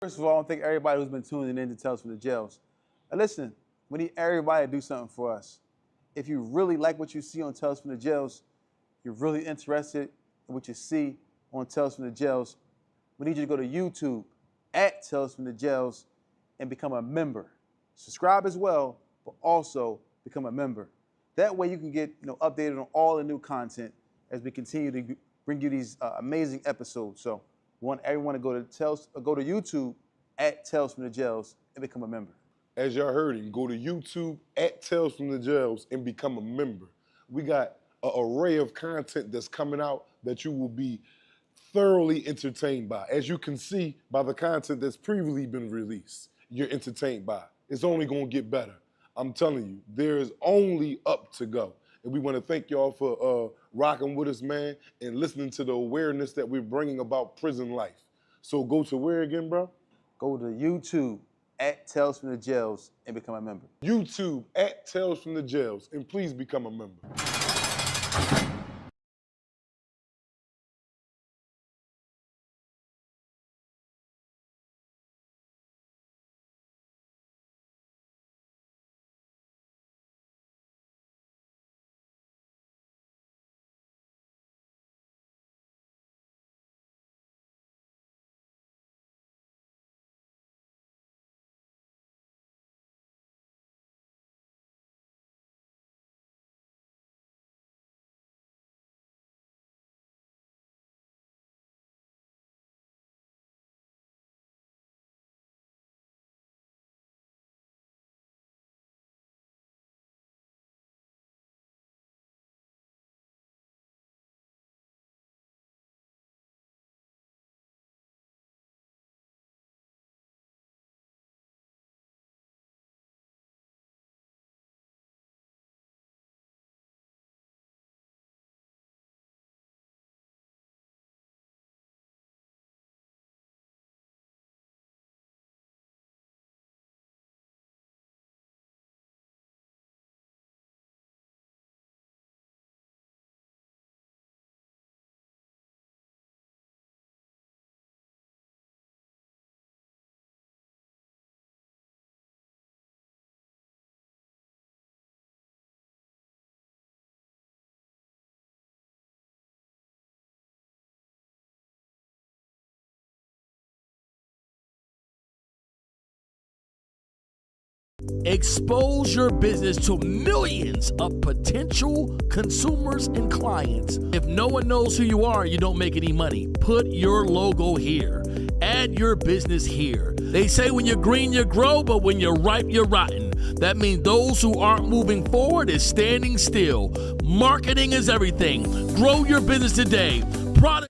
First of all, I want to thank everybody who's been tuning in to Tales from the Jails. And listen, we need everybody to do something for us. If you really like what you see on Tales from the Jails, you're really interested in what you see on Tales from the Jails, we need you to go to YouTube at Tales from the Jails and become a member. Subscribe as well, but also become a member. That way you can get updated on all the new content as we continue to bring you these amazing episodes. So we want everyone to go to YouTube at Tales from the Jails and become a member. As y'all heard him, go to YouTube at Tales from the Jails and become a member. We got an array of content that's coming out that you will be thoroughly entertained by. As you can see by the content that's previously been released, you're entertained by. It's only gonna get better. I'm telling you, there's only up to go. And we wanna thank y'all for rocking with us, man, and listening to the awareness that we're bringing about prison life. So go to where again, bro? Go to YouTube at Tales from the Jails and become a member. YouTube at Tales from the Jails, and please become a member. Expose your business to millions of potential consumers and clients. If no one knows who you are, you don't make any money. Put your logo here. Add your business here. They say when you're green, you grow, but when you're ripe, you're rotten. That means those who aren't moving forward is standing still. Marketing is everything. Grow your business today. Product.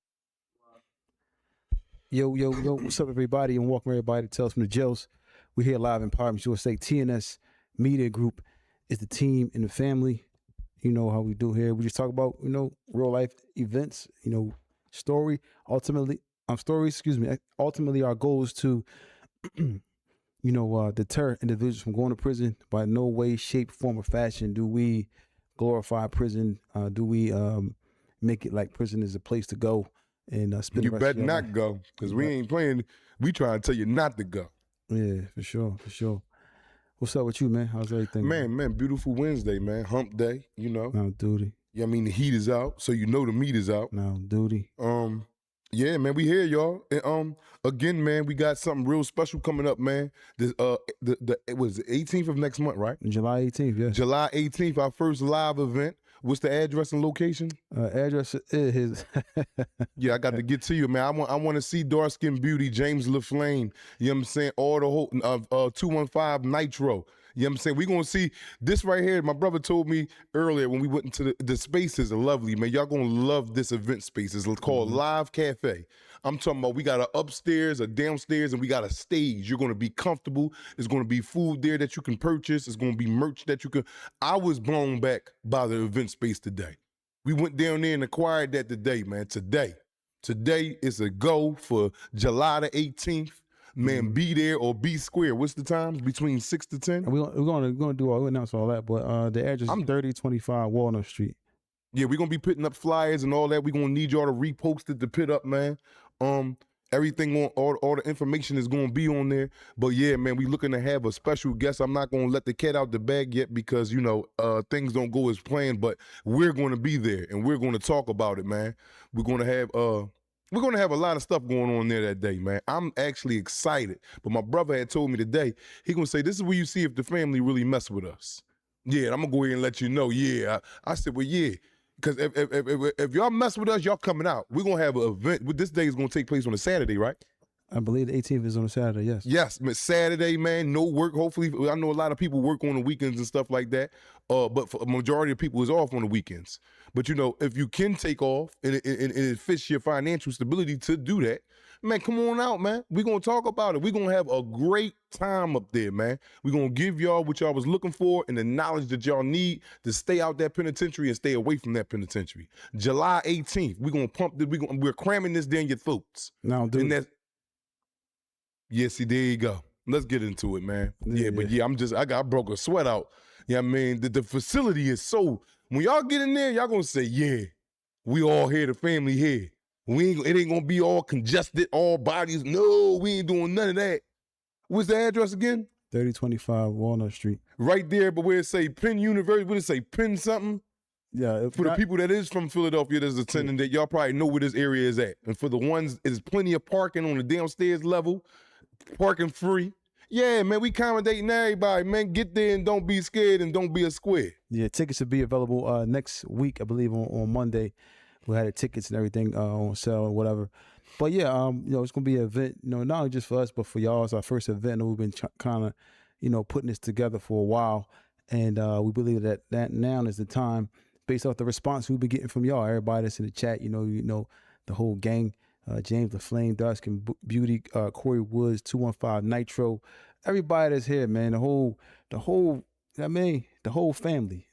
Yo, what's up, everybody, and welcome everybody to Tales from the Jails. We're here live in Partners USA. TNS Media Group is the team and the family. You know how we do here. We just talk about, real life events, stories. Ultimately, our goal is to, deter individuals from going to prison. By no way, shape, form, or fashion do we glorify prison. Do we make it like prison is a place to go and spend You the rest of better your not life. go, because we ain't playing. We trying to tell you not to go. Yeah, for sure. What's up with you, man? How's everything? Man, beautiful Wednesday, man. Hump day, Now duty. Yeah, I mean, the heat is out, so you know the meat is out. Now duty. Yeah, man, we here, y'all. And again, man, we got something real special coming up, man. This it was the 18th of next month, right? July 18th, yes. July 18th, our first live event. What's the address and location? Address is Yeah, I got to get to you, man. I want to see Dark Skin Beauty, James LaFlame. You know what I'm saying? All the whole 215 Nitro. You know what I'm saying? We're going to see this right here. My brother told me earlier when we went into the spaces are lovely, man. Y'all going to love this event space. It's called Live Cafe. I'm talking about we got an upstairs, a downstairs, and we got a stage. You're going to be comfortable. There's going to be food there that you can purchase. There's going to be merch that you can. I was blown back by the event space today. We went down there and acquired that today, man. Today is a go for July the 18th. Man, be there or be square. What's the times? Between 6 to 10? we're gonna do all, we announce all that, but the address is 3025 Walnut Street. Yeah, we're gonna be putting up flyers and all that. We're gonna need y'all to repost it to put up, man. Everything on all the information is going to be on there. But yeah, man, we looking to have a special guest. I'm not going to let the cat out the bag yet because, you know, things don't go as planned, but we're going to be there and we're going to talk about it, man. We're going to have a lot of stuff going on there that day, man. I'm actually excited. But my brother had told me today, he going to say, this is where you see if the family really mess with us. Yeah, I'm going to go ahead and let you know. Yeah. I said, well, yeah. Because if y'all mess with us, y'all coming out. We're going to have an event. This day is going to take place on a Saturday, right? I believe the 18th is on a Saturday, yes. Yes, Saturday, man, no work. Hopefully, I know a lot of people work on the weekends and stuff like that, but for a majority of people is off on the weekends. But, you know, if you can take off and it fits your financial stability to do that, man, come on out, man. We're going to talk about it. We're going to have a great time up there, man. We're going to give y'all what y'all was looking for and the knowledge that y'all need to stay out that penitentiary and stay away from that penitentiary. July 18th, we're going to pump this. We're cramming this down your throats. Now, dude. Yes, there you go. Let's get into it, man. Yeah, but yeah, I broke a sweat out. Yeah, I mean, the facility is so, when y'all get in there, y'all gonna say, yeah, we all here, the family here. It ain't gonna be all congested, all bodies. No, we ain't doing none of that. What's the address again? 3025 Walnut Street. Right there, but where it say Penn University, where it say Penn something? Yeah. For the people that is from Philadelphia that's attending that, y'all probably know where this area is at. And for the ones, there's plenty of parking on the downstairs level. Parking free. Yeah, man, we accommodating everybody, man. Get there and don't be scared and don't be a square. Yeah, tickets will be available next week, I believe, on Monday. We had the tickets and everything on sale or whatever. But yeah, you know, it's gonna be an event, you know, not only just for us, but for y'all. It's our first event, and we've been kind of, you know, putting this together for a while. And we believe that now is the time, based off the response we've been getting from y'all, everybody that's in the chat, you know, the whole gang. James the Flame, Dark-Skin Beauty, Corey Woods, 215 Nitro, everybody that's here, man. The whole family,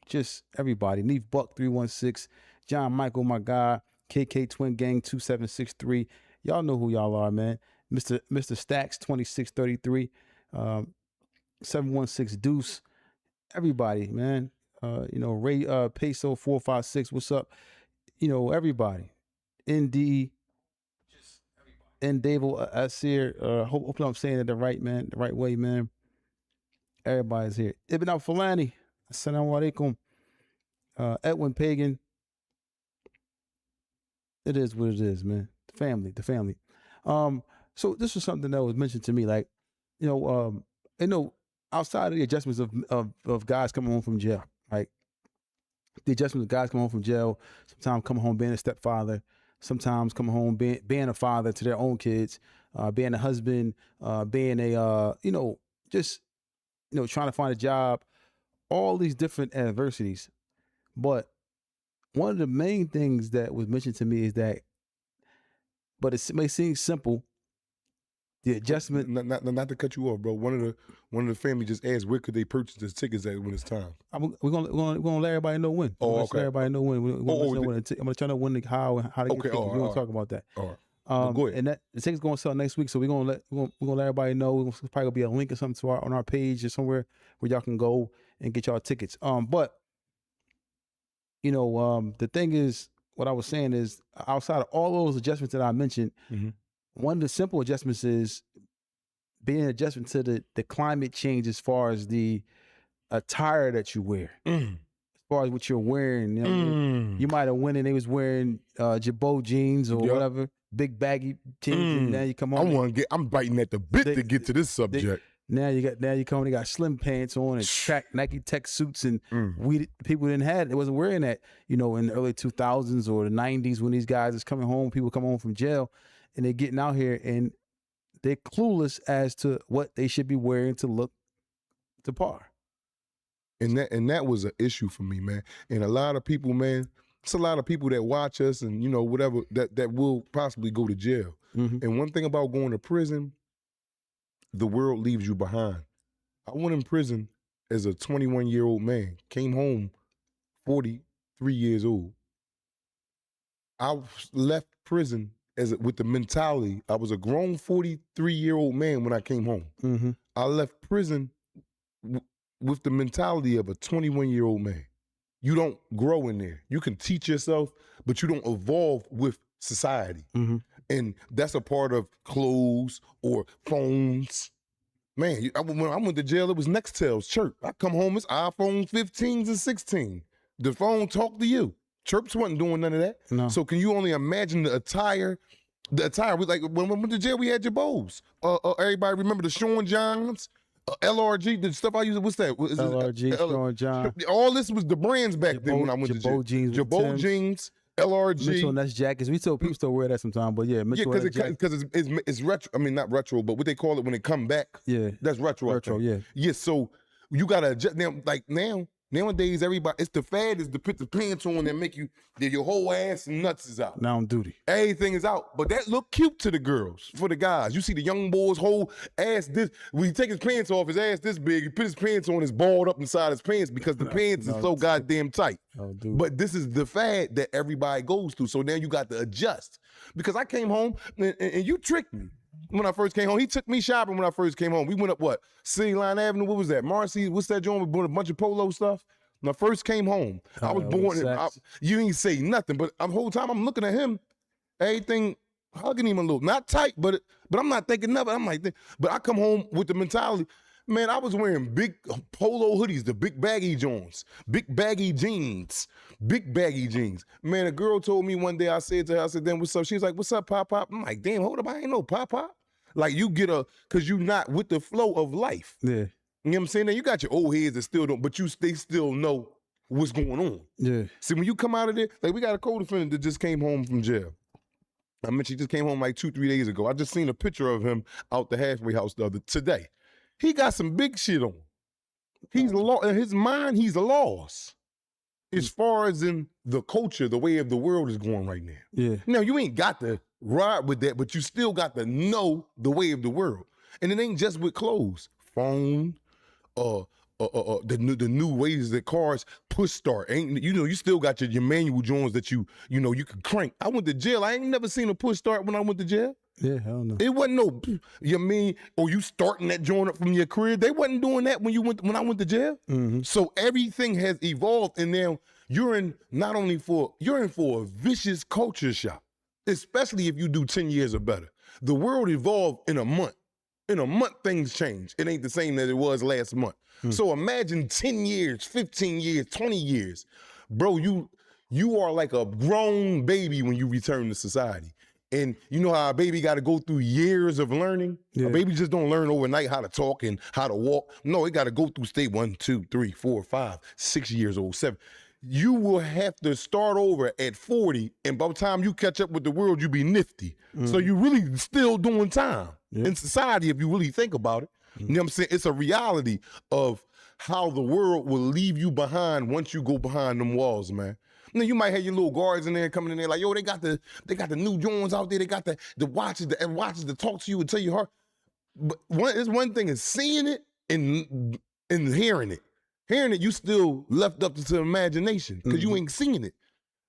just everybody. Neve Buck 316, John Michael, my guy, KK Twin Gang 2763. Y'all know who y'all are, man. Mr. Stacks 2633, 716 Deuce, everybody, man. You know, Ray Peso 456. What's up? You know, everybody. ND. And Dave Asir, hopefully I'm saying it the right way, man. Everybody's here. Ibn Al-Fulani, assalamu alaikum. Edwin Pagan. It is what it is, man. The family. So this was something that was mentioned to me, like, you know, outside of the adjustments of guys coming home from jail, right? The adjustments of guys coming home from jail, sometimes coming home being a stepfather, sometimes coming home being a father to their own kids, being a husband, being a, you know, just, you know, trying to find a job, all these different adversities. But one of the main things that was mentioned to me is that, but it may seem simple, the adjustment. Not to cut you off, bro. One of the family just asked where could they purchase the tickets at when it's time. We're gonna let everybody know when. Oh, okay. Let everybody know when. I'm gonna try to know when, how to get tickets. We're gonna talk about that. All right. Go ahead. And that the tickets gonna sell next week, so we're gonna let everybody know. We're probably gonna be a link or something on our page or somewhere where y'all can go and get y'all tickets. But you know, the thing is, what I was saying is, outside of all those adjustments that I mentioned, one of the simple adjustments is being an adjustment to the climate change as far as the attire that you wear. As far as what you're wearing, you know, you might have went and they was wearing Jabot jeans or whatever, big baggy jeans, and now you come on. I'm biting at the bit to get to this subject. Now you come, they got slim pants on and track Nike Tech suits, and people didn't have it. They wasn't wearing that, you know, in the early 2000s or the 90s when these guys is coming home, people come home from jail, and they're getting out here and they're clueless as to what they should be wearing to look to par. And that was an issue for me, man. And a lot of people, man, it's a lot of people that watch us and, you know, whatever, that will possibly go to jail. And one thing about going to prison, the world leaves you behind. I went in prison as a 21-year-old man, came home 43 years old. I left prison with the mentality, I was a grown 43-year-old man when I came home. I left prison with the mentality of a 21-year-old man. You don't grow in there. You can teach yourself, but you don't evolve with society. And that's a part of clothes or phones. Man, when I went to jail, it was Nextel's chirp. I come home, it's iPhone 15s and 16. The phone talk to you. Chirps wasn't doing none of that. No. So can you only imagine the attire? The attire, we like when we went to jail, we had Jabos. Everybody remember the Sean Johns, LRG, the stuff I used. What's that? Is LRG, Sean John. All this was the brands back then when I went to jail. Jabot jeans, LRG. Mitchell and that's jackets. People still wear that sometimes, but yeah, Mitchell because it's retro. I mean, not retro, but what they call it when they come back. Yeah, that's retro. Retro, yeah. Yeah, so you gotta adjust nowadays everybody, it's the fad is to put the pants on that make you that your whole ass and nuts is out. Now on duty. Everything is out, but that look cute to the girls. For the guys, you see the young boy's whole ass this. When he take his pants off, his ass this big. He put his pants on, his balled up inside his pants because the pants is so goddamn tight. Oh, dude. But this is the fad that everybody goes through. So now you got to adjust. Because I came home and you tricked me. When I first came home, he took me shopping when I first came home. We went up City Line Avenue. What was that? Marcy, what's that joint? We bought a bunch of polo stuff. When I first came home, I was born. You ain't say nothing, but the whole time I'm looking at him, everything hugging him a little, not tight, but I'm not thinking nothing. I'm like, but I come home with the mentality. Man, I was wearing big polo hoodies, the big baggy joints, big baggy jeans. Man, a girl told me one day, I said to her, I said, then what's up? She was like, what's up, Pop Pop? I'm like, damn, hold up, I ain't no Pop Pop. Like you get cause you not with the flow of life. Yeah. You know what I'm saying? Now you got your old heads that still don't, but they still know what's going on. Yeah. See, when you come out of there, like we got a co-defendant that just came home from jail. I mean, she just came home like 2-3 days ago. I just seen a picture of him out the halfway house today. He got some big shit on. He's in his mind, he's a loss. As far as in the culture, the way of the world is going right now. Yeah. Now, you ain't got to ride with that, but you still got to know the way of the world. And it ain't just with clothes. Phone, the new ways that cars push start. You still got your manual joints that you can crank. I went to jail. I ain't never seen a push start when I went to jail. Yeah, hell no. It wasn't no, or you starting that joint up from your career. They wasn't doing that when I went to jail. Mm-hmm. So everything has evolved, and now you're in for a vicious culture shock, especially if you do 10 years or better. The world evolved in a month. In a month, things change. It ain't the same that it was last month. So imagine 10 years, 15 years, 20 years. Bro, you are like a grown baby when you return to society. And you know how a baby got to go through years of learning? Yeah. A baby just don't learn overnight how to talk and how to walk. No, it got to go through state 1, 2, 3, 4, 5, 6 years old, 7. You will have to start over at 40, and by the time you catch up with the world, you be nifty. So you really still doing time in society if you really think about it. You know what I'm saying? It's a reality of how the world will leave you behind once you go behind them walls, man. Now, you might have your little guards in there coming in there like, yo, they got the new Jones out there. They got the watches to talk to you and tell you heart. But one thing is seeing it and hearing it. Hearing it, you still left up to imagination because you ain't seen it.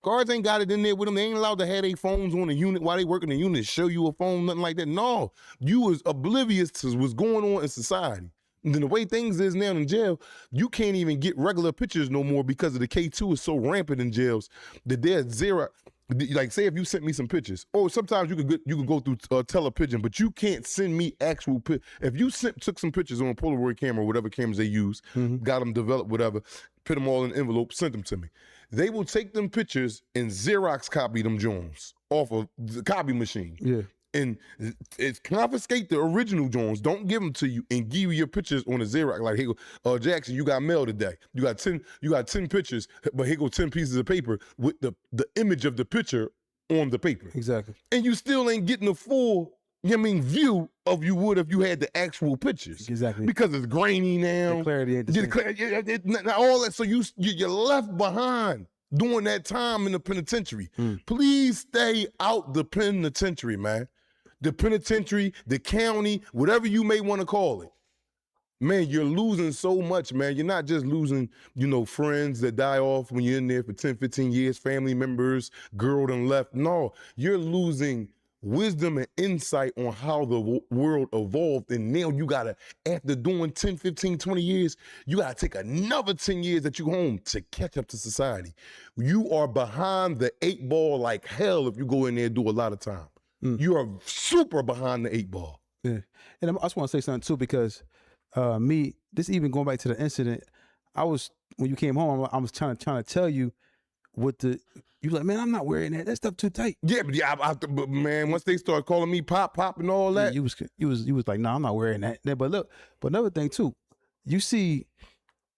Guards ain't got it in there with them. They ain't allowed to have their phones on the unit while they work in the unit, show you a phone, nothing like that. No, you was oblivious to what's going on in society. And then the way things is now in jail, you can't even get regular pictures no more because of the K2 is so rampant in jails that there's zero. Like, say if you sent me some pictures, or sometimes you could go through telepigeon, but you can't send me actual pictures. If you took some pictures on a Polaroid camera, whatever cameras they use, got them developed, whatever, put them all in an envelope, sent them to me. They will take them pictures and Xerox copy them Jones off of the copy machine. Yeah. And it's confiscate the original Jones, don't give them to you, and give you your pictures on a Xerox. Like, here go, Jackson, you got mail today. You got 10 pictures, but here go 10 pieces of paper with the image of the picture on the paper. Exactly. And you still ain't getting the full, view of you would if you had the actual pictures. Exactly. Because it's grainy now. The clarity ain't the same. All that, so you're left behind during that time in the penitentiary. Please stay out the penitentiary, man. The penitentiary, the county, whatever you may want to call it. Man, you're losing so much, man. You're not just losing, friends that die off when you're in there for 10, 15 years, family members, girl done left. No, you're losing wisdom and insight on how the world evolved. And now you got to, after doing 10, 15, 20 years, you got to take another 10 years that you home to catch up to society. You are behind the 8 ball like hell if you go in there and do a lot of time. you are super behind the 8 ball. Yeah, and I just want to say something too because this even going back to the incident, when you came home, I was trying to tell you you like, man, I'm not wearing that. That stuff too tight. Yeah, but man, once they start calling me pop and all that, you was like, no, I'm not wearing that. But look, but another thing too, you see,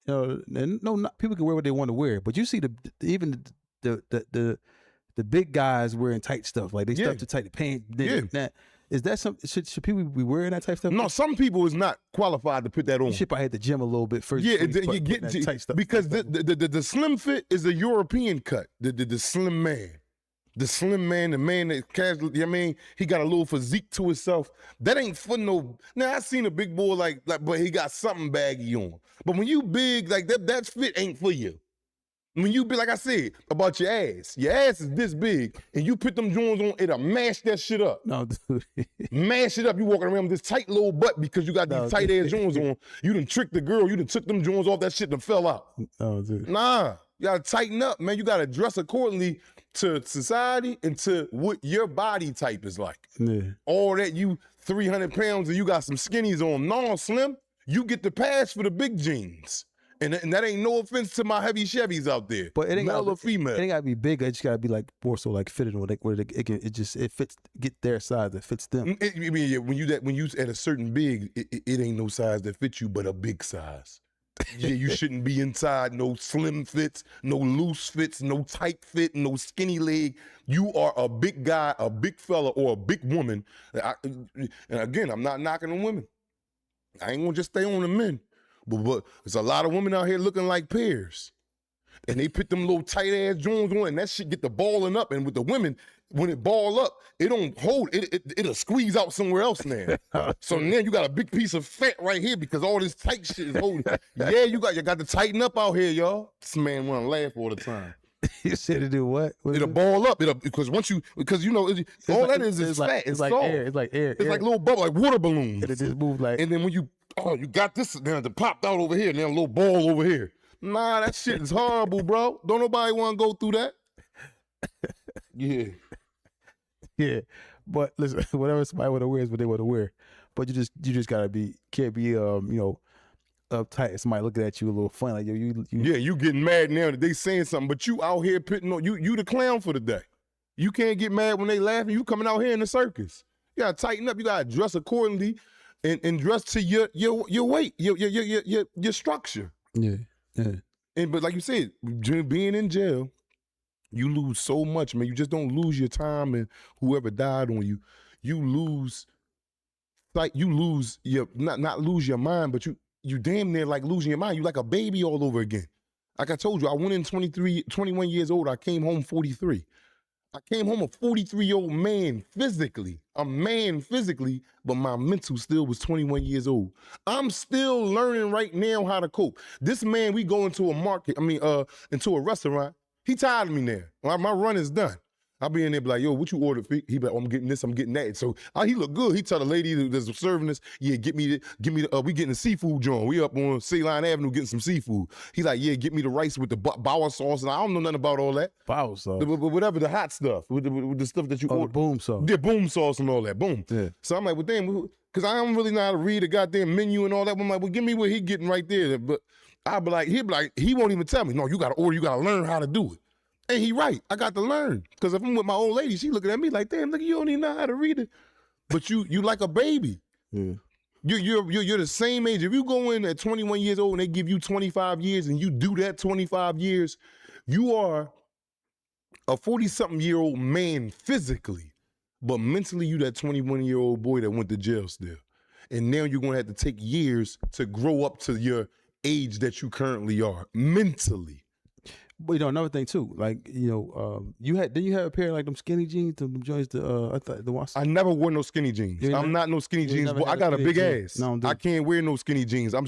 people can wear what they want to wear, but you see even the big guys wearing tight stuff, like they stuff too tight, the pants. That is that something? Should people be wearing that type stuff? No, some people is not qualified to put that on. You should probably hit the gym a little bit first. Yeah, you get that tight stuff because the slim fit is a European cut. The slim man. The slim man, the man that casually, I mean, he got a little physique to himself. That ain't for no. Now I seen a big boy like, but he got something baggy on. But when you big like that fit ain't for you. When you be like I said about your ass is this big, and you put them joints on, it'll mash that shit up. No, dude. Mash it up. You walking around with this tight little butt because you got these tight ass joints on. You done tricked the girl. You done took them joints off. That shit done fell out. Oh, dude. Nah, you gotta tighten up, man. You gotta dress accordingly to society and to what your body type is like. Yeah. All that you 300 pounds and you got some skinnies on. No, Slim, you get the pass for the big jeans. And that ain't no offense to my heavy Chevys out there, but it ain't male or female. It ain't gotta be big. It just gotta be like more so like fitted on, like where it fits, get their size that fits them. When you at a certain big, it ain't no size that fits you, but a big size. Yeah, you shouldn't be inside no slim fits, no loose fits, no tight fit, no skinny leg. You are a big guy, a big fella, or a big woman. And again, I'm not knocking on women. I ain't gonna just stay on the men. But there's a lot of women out here looking like pears. And they put them little tight ass joints on and that shit get the balling up. And with the women, when it ball up, it don't hold, it'll squeeze out somewhere else now. So now you got a big piece of fat right here because all this tight shit is holding. Yeah, you got to tighten up out here, y'all. This man wanna laugh all the time. You said to do what? It'll ball up. Because you know, all that is fat. It's like air. It's like air. It's like little bubble, like water balloons. And it just moves like. And then when you got this now, it popped out over here, and then a little ball over here. Nah, that shit is horrible, bro. Don't nobody want to go through that. Yeah. Yeah. But listen, whatever somebody want to wear is what they want to wear. But you just gotta can't be uptight. Somebody looking at you a little funny, like you. Yeah, you getting mad now that they saying something, but you out here putting on you the clown for the day. You can't get mad when they laughing. You coming out here in the circus. You gotta tighten up. You gotta dress accordingly, and dress to your weight, your structure. Yeah, yeah. But like you said, being in jail, you lose so much, man. You just don't lose your time and whoever died on you. You lose, like you lose your not lose your mind, but you damn near like losing your mind. You like a baby all over again. Like I told you, I went in 21 years old. I came home 43. I came home a 43-year-old man physically, but my mental still was 21 years old. I'm still learning right now how to cope. This man, we go into into a restaurant. He tired of me now. My run is done. I'll be in there be like, yo, what you ordered? He be like, oh, I'm getting this, I'm getting that. So he look good. He tell the lady that's serving us, yeah, we getting the seafood joint. We up on Ceylon Avenue getting some seafood. He like, yeah, get me the rice with the bauer sauce. And I don't know nothing about all that. Bauer sauce. Whatever, the hot stuff, with the stuff that you order. The boom sauce. Yeah, boom sauce and all that, boom. Yeah. So I'm like, well, damn, because I don't really know how to read a goddamn menu and all that. I'm like, well, give me what he getting right there. But he'd be like, he won't even tell me. No, you got to order, you got to learn how to do it. And he right. I got to learn. Because if I'm with my old lady, she looking at me like, damn, look, you don't even know how to read it. But you like a baby. Yeah. You're the same age. If you go in at 21 years old and they give you 25 years and you do that 25 years, you are a 40-something-year-old man physically. But mentally, you that 21-year-old boy that went to jail still. And now you're going to have to take years to grow up to your age that you currently are, mentally. But another thing too, like didn't you have a pair of like them skinny jeans, them joints? I never wore no skinny jeans. I'm not no skinny jeans, but I got a big ass. No, I can't wear no skinny jeans. I'm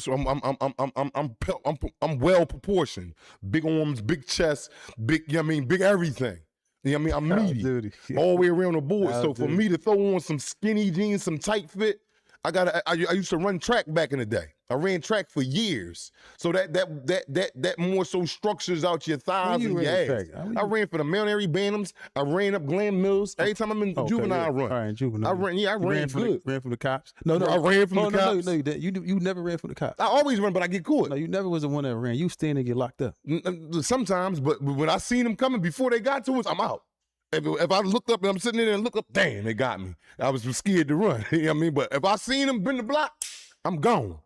well proportioned, big arms, big chest, big everything. You know what I mean? I'm meaty all the way around the board. So for me to throw on some skinny jeans, some tight fit, I used to run track back in the day. I ran track for years. So that more so structures out your thighs and your ass. I ran for the Mount Airy Bantams. I ran up Glen Mills. Every time I'm in juvenile, I run. All right, juvenile. I ran good. Ran from the cops. No, I ran from the cops. No, you never ran from the cops. I always run, but I get caught. No, you never was the one that ran. You stand and get locked up. Sometimes, but when I seen them coming before they got to us, I'm out. If I looked up and I'm sitting there and look up, damn, they got me. I was scared to run. You know what I mean? But if I seen them bend the block, I'm gone.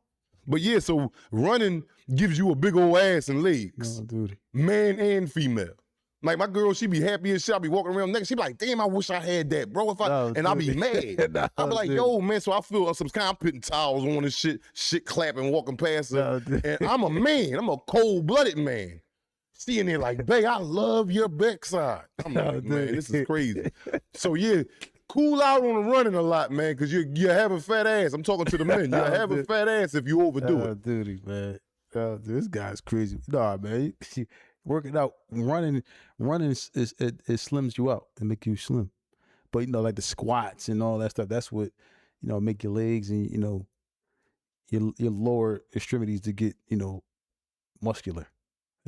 But yeah, so running gives you a big old ass and legs. Oh, dude. Man and female. Like my girl, she be happy as shit. I be walking around next. She be like, damn, I wish I had that, bro. And I be mad. I be like, yo, man. So I feel some kind of putting towels on and shit clapping, walking past her. And I'm a man. I'm a cold-blooded man. She in there like, babe, I love your backside. I'm like, man, this is crazy. So yeah, cool out on the running a lot, man, because you have a fat ass. I'm talking to the men. You have a fat ass if you overdo it. Dude, man. This guy's crazy. Nah, man. Working out, running it slims you out and make you slim. But you know, like the squats and all that stuff, that's what, you know, make your legs and, you know, your lower extremities to get, you know, muscular.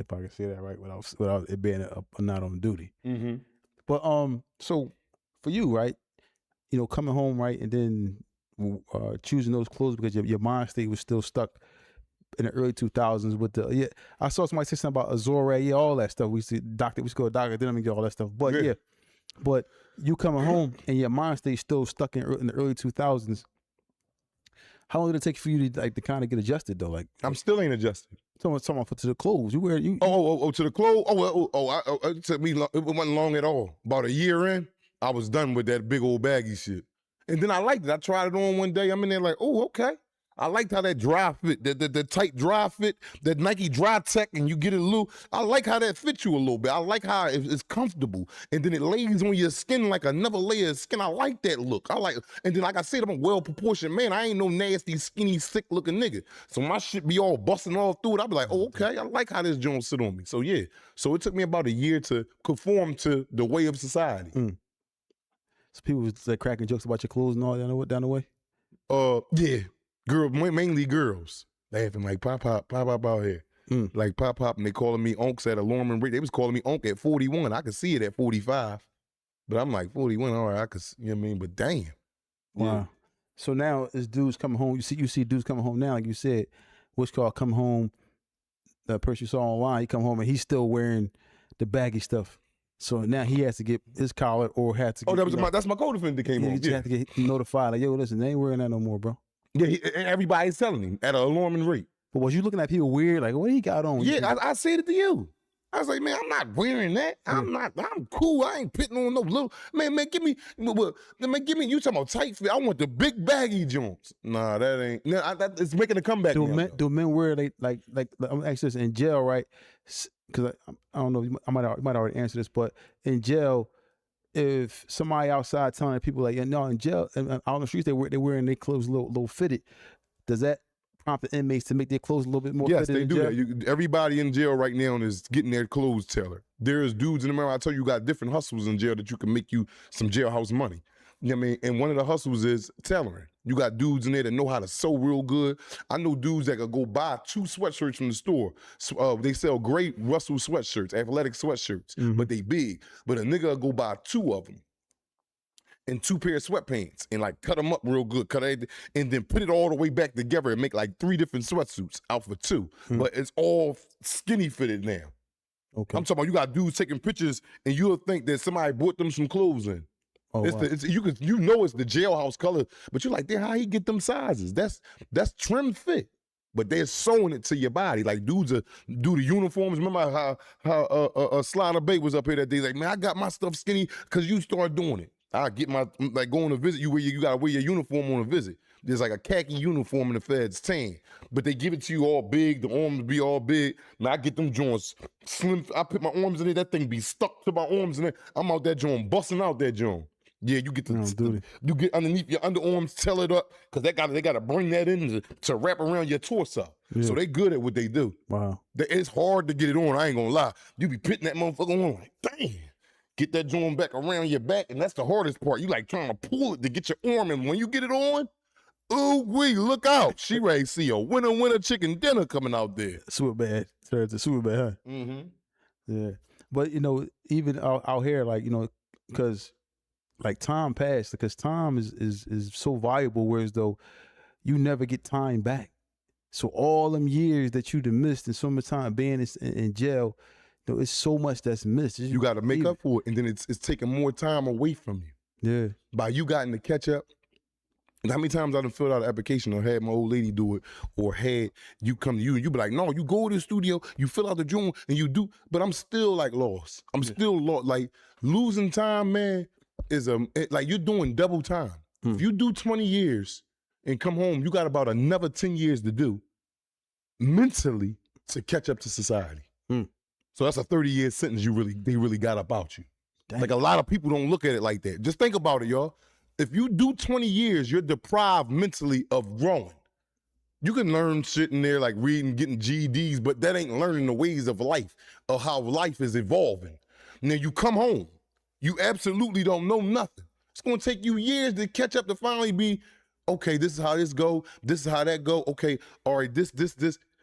If I can say that right without it being a not on duty. Mm-hmm. But so for you, right, you know, coming home, right, and then choosing those clothes because your mind state was still stuck in the early 2000s with the I saw somebody say something about Azore, all that stuff. We used to go to doctor, didn't get all that stuff. But but you coming home and your mind state still stuck in the early 2000s. How long did it take for you to kind of get adjusted though? Like I'm still ain't adjusted. Someone to the clothes you wear. To the clothes. It took me. It wasn't long at all. About a year in, I was done with that big old baggy shit. And then I liked it. I tried it on one day. I'm in there like, oh, okay. I liked how that dry fit, the tight dry fit, that Nike Dry Tech, and you get it a little. I like how that fits you a little bit. I like how it's comfortable, and then it lays on your skin like another layer of skin. I like that look. And then like I said, I'm a well proportioned man. I ain't no nasty, skinny, sick looking nigga. So my shit be all busting all through it. I be like, oh, okay. I like how this joint sit on me. So yeah. So it took me about a year to conform to the way of society. So people was like cracking jokes about your clothes and all down the way. Yeah. Mainly girls laughing like pop out here. Like pop, and they calling me unks at alarming rate. They was calling me unk at 41. I could see it at 45, but I'm like 41. All right, I could, you know what I mean? But damn. Wow. Yeah. So now as dudes coming home, you see dudes coming home now, like you said, what's called come home. The person you saw online, he come home and he's still wearing the baggy stuff. So now he has to get his collar or had to. That's my co-defendant that came home. He just had to get notified. Like, yo, listen, they ain't wearing that no more, bro. Yeah, and everybody's telling him at an alarming rate. But was you looking at people weird? Like, what he got on? Yeah, I said it to you. I was like, man, I'm not wearing that. I'm cool. I ain't pitting on no little, man, give me, you talking about tight fit. I want the big baggy joints. Nah, that ain't, it's making a comeback now. Do men wear, like I'm actually in jail, right? Because I don't know, I might already answer this, but in jail, if somebody outside telling people like, no, in jail, and out on the streets, they're wearing their clothes a little fitted, does that prompt the inmates to make their clothes a little bit more fitted? Yes, they do that. Everybody in jail right now is getting their clothes tailored. There's dudes in America, I tell you, got different hustles in jail that you can make you some jailhouse money. You know what I mean? And one of the hustles is tailoring. You got dudes in there that know how to sew real good. I know dudes that could go buy 2 sweatshirts from the store. They sell great Russell sweatshirts, athletic sweatshirts, but they big. But a nigga will go buy 2 of them and 2 pair of sweatpants and like cut them up real good, and then put it all the way back together and make like 3 different sweatsuits out for 2. But it's all skinny fitted now. Okay. I'm talking about you got dudes taking pictures and you'll think that somebody brought them some clothes in. Oh, it's wow. it's the jailhouse color, but you're like, damn, how he get them sizes? That's trim fit, but they're sewing it to your body. Like dudes do the uniforms. Remember how Slider Bay was up here that day? Like, man, I got my stuff skinny because you start doing it. I get my going to visit you where you gotta wear your uniform on a visit. There's like a khaki uniform in the feds, tan, but they give it to you all big. The arms be all big. Now I get them joints slim. I put my arms in there. That thing be stuck to my arms in there. I'm out that joint, busting out that joint. Yeah, you get you get underneath your underarms, tell it up, because they gotta bring that in to wrap around your torso. Yeah. So they good at what they do. Wow. It's hard to get it on, I ain't gonna lie. You be putting that motherfucker on like, damn. Get that joint back around your back, and that's the hardest part. You like trying to pull it to get your arm in. When you get it on, Ooh, look out. She ready to see a winner chicken dinner coming out there. Super bad. Turns to super bad, huh? Mm-hmm. Yeah. But, even out here, like, because like time passed, because time is so valuable, whereas though you never get time back. So all them years that you done missed and so much time being in jail, it's so much that's missed. You got to make up for it, and then it's taking more time away from you. Yeah. By you gotten to catch up. And how many times I done filled out an application or had my old lady do it, or had you come to you and you be like, no, you go to the studio, you fill out the journal and you do, but I'm still like lost. I'm still lost. Like losing time, man, is like you're doing double time. If you do 20 years and come home, you got about another 10 years to do mentally to catch up to society. So that's a 30-year sentence they really got about you. Dang. Like a lot of people don't look at it like that. Just think about it, y'all. If you do 20 years, you're deprived mentally of growing. You can learn shit in there like reading, getting GEDs, but that ain't learning the ways of life, or how life is evolving. And then you come home, you absolutely don't know nothing. It's gonna take you years to catch up to finally be, okay, this is how this go, this is how that go, okay, all right, this.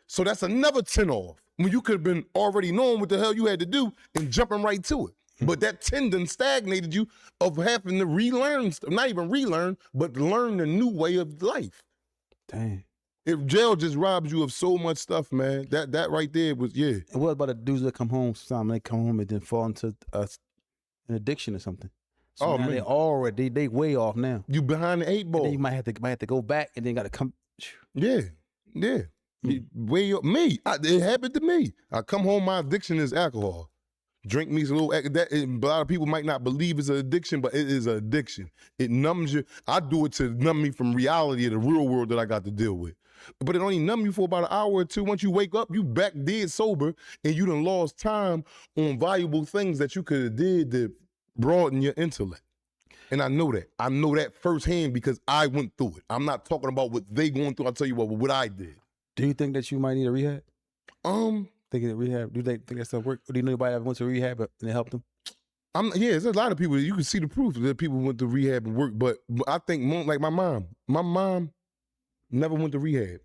So that's another 10 off. When you could have been already knowing what the hell you had to do and jumping right to it. But that tendon stagnated you of having to relearn, not even relearn, but learn a new way of life. Dang. If jail just robs you of so much stuff, man, that right there was, yeah. And what about the dudes that come home sometimes, they come home and then fall into an addiction or something? So now man. They way off now. You behind the 8 ball. And then you might have to go back and then got to come. Yeah. Way up. It happened to me. I come home, my addiction is alcohol. Drink me a little, a lot of people might not believe it's an addiction, but it is an addiction. It numbs you. I do it to numb me from reality of the real world that I got to deal with. But it only numb you for about an hour or two. Once you wake up, you back dead sober, and you done lost time on valuable things that you could have did to broaden your intellect. And I know that. I know that firsthand because I went through it. I'm not talking about what they going through. I'll tell you what I did. Do you think that you might need a rehab? Thinking of rehab, do they think that stuff work? Or do you know anybody that went to rehab and it helped them? There's a lot of people. You can see the proof that people went to rehab and work. But I think like my mom. My mom never went to rehab,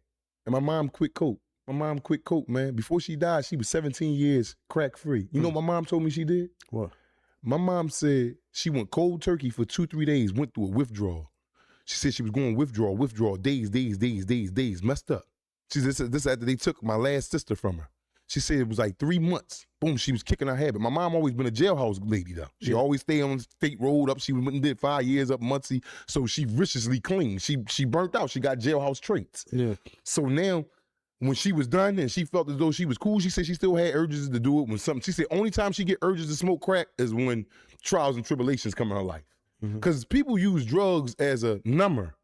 and my mom quit coke. My mom quit coke, man. Before she died, she was 17 years crack free. You know what my mom told me she did? What? My mom said she went cold turkey for 2-3 days. Went through a withdrawal. She said she was going withdrawal, days, messed up. She said this after they took my last sister from her. She said it was like 3 months. Boom, she was kicking her habit. My mom always been a jailhouse lady, though. She always stayed on State Road up. She went and did 5 years up Muncie. So she viciously clean. She burnt out. She got jailhouse traits. Yeah. So now, when she was done and she felt as though she was cool, she said she still had urges to do it when something. She said only time she get urges to smoke crack is when trials and tribulations come in her life. Because people use drugs as a number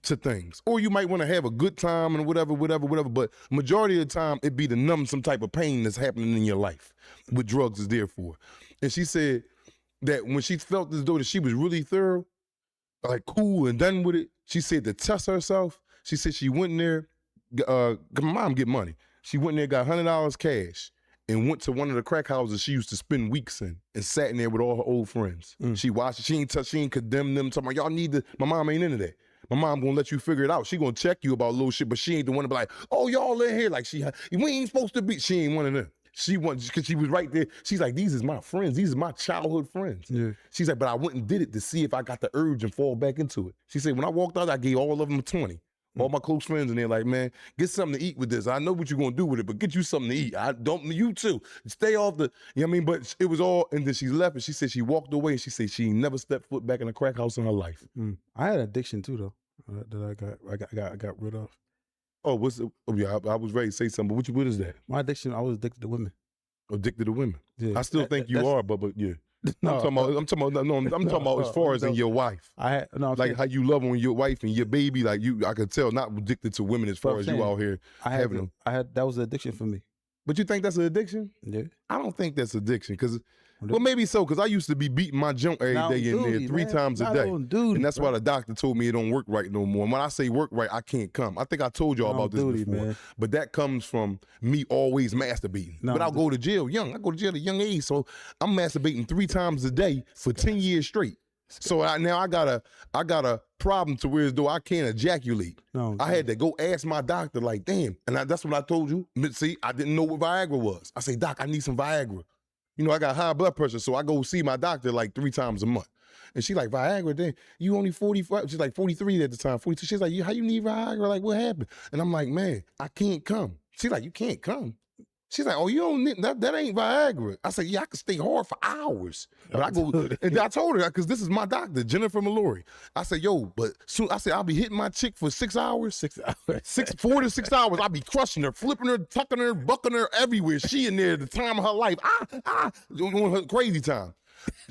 to things. Or you might want to have a good time and whatever, but majority of the time it be to numb some type of pain that's happening in your life, what drugs is there for. And she said that when she felt as though that she was really thorough, like cool and done with it, she said to test herself, she said she went in there, my mom get money. She went in there, got $100 cash, and went to one of the crack houses she used to spend weeks in and sat in there with all her old friends. She watched it, she ain't condemn them, talking about y'all need to, my mom ain't into that. My mom gonna let you figure it out. She gonna check you about little shit, but she ain't the one to be like, oh, y'all in here. Like we ain't supposed to be. She ain't one of them. She wants, cause she was right there. She's like, these is my friends. These is my childhood friends. Yeah. She's like, but I went and did it to see if I got the urge and fall back into it. She said, when I walked out, I gave all of them a 20. All my close friends, and they're like, man, get something to eat with this. I know what you're gonna do with it, but get you something to eat. You too. Stay off the, you know what I mean? But it was all, and then she left, and she said she walked away, and she said she never stepped foot back in a crack house in her life. I had addiction too, though. That I got rid of. Oh, I was ready to say something, but what is that? My addiction, I was addicted to women. Addicted to women? Yeah. I still think you are, but yeah. I'm talking about as far as in your wife. Like how you love on your wife and your baby, like I could tell, not addicted to women as far as you out here having them. That was an addiction for me. But you think that's an addiction? Yeah. I don't think that's addiction, because well, maybe so, because I used to be beating my junk every day in there 3 times a day. And that's why the doctor told me it don't work right no more. And when I say work right, I can't come. I think I told y'all about this before. Man. But that comes from me always masturbating. But I'll go to jail young. I go to jail at a young age, so I'm masturbating 3 times a day for 10 years straight. So now I got a problem to where as though I can't ejaculate. No, I had to go ask my doctor, like, damn. And that's what I told you. But see, I didn't know what Viagra was. I say, Doc, I need some Viagra. You know, I got high blood pressure, so I go see my doctor like 3 times a month. And she like, Viagra, then you only 45. She's like 43 at the time, 42. She's like, how you need Viagra? Like, what happened? And I'm like, man, I can't come. She's like, you can't come. She's like, oh, you don't need that ain't Viagra. I said, yeah, I can stay hard for hours. But I go, and I told her, because this is my doctor, Jennifer Mallory. I said, yo, but soon, I said, I'll be hitting my chick for 6 hours. 6 hours. 4 to 6 hours. I'll be crushing her, flipping her, tucking her, bucking her everywhere. She in there at the time of her life. On her crazy time.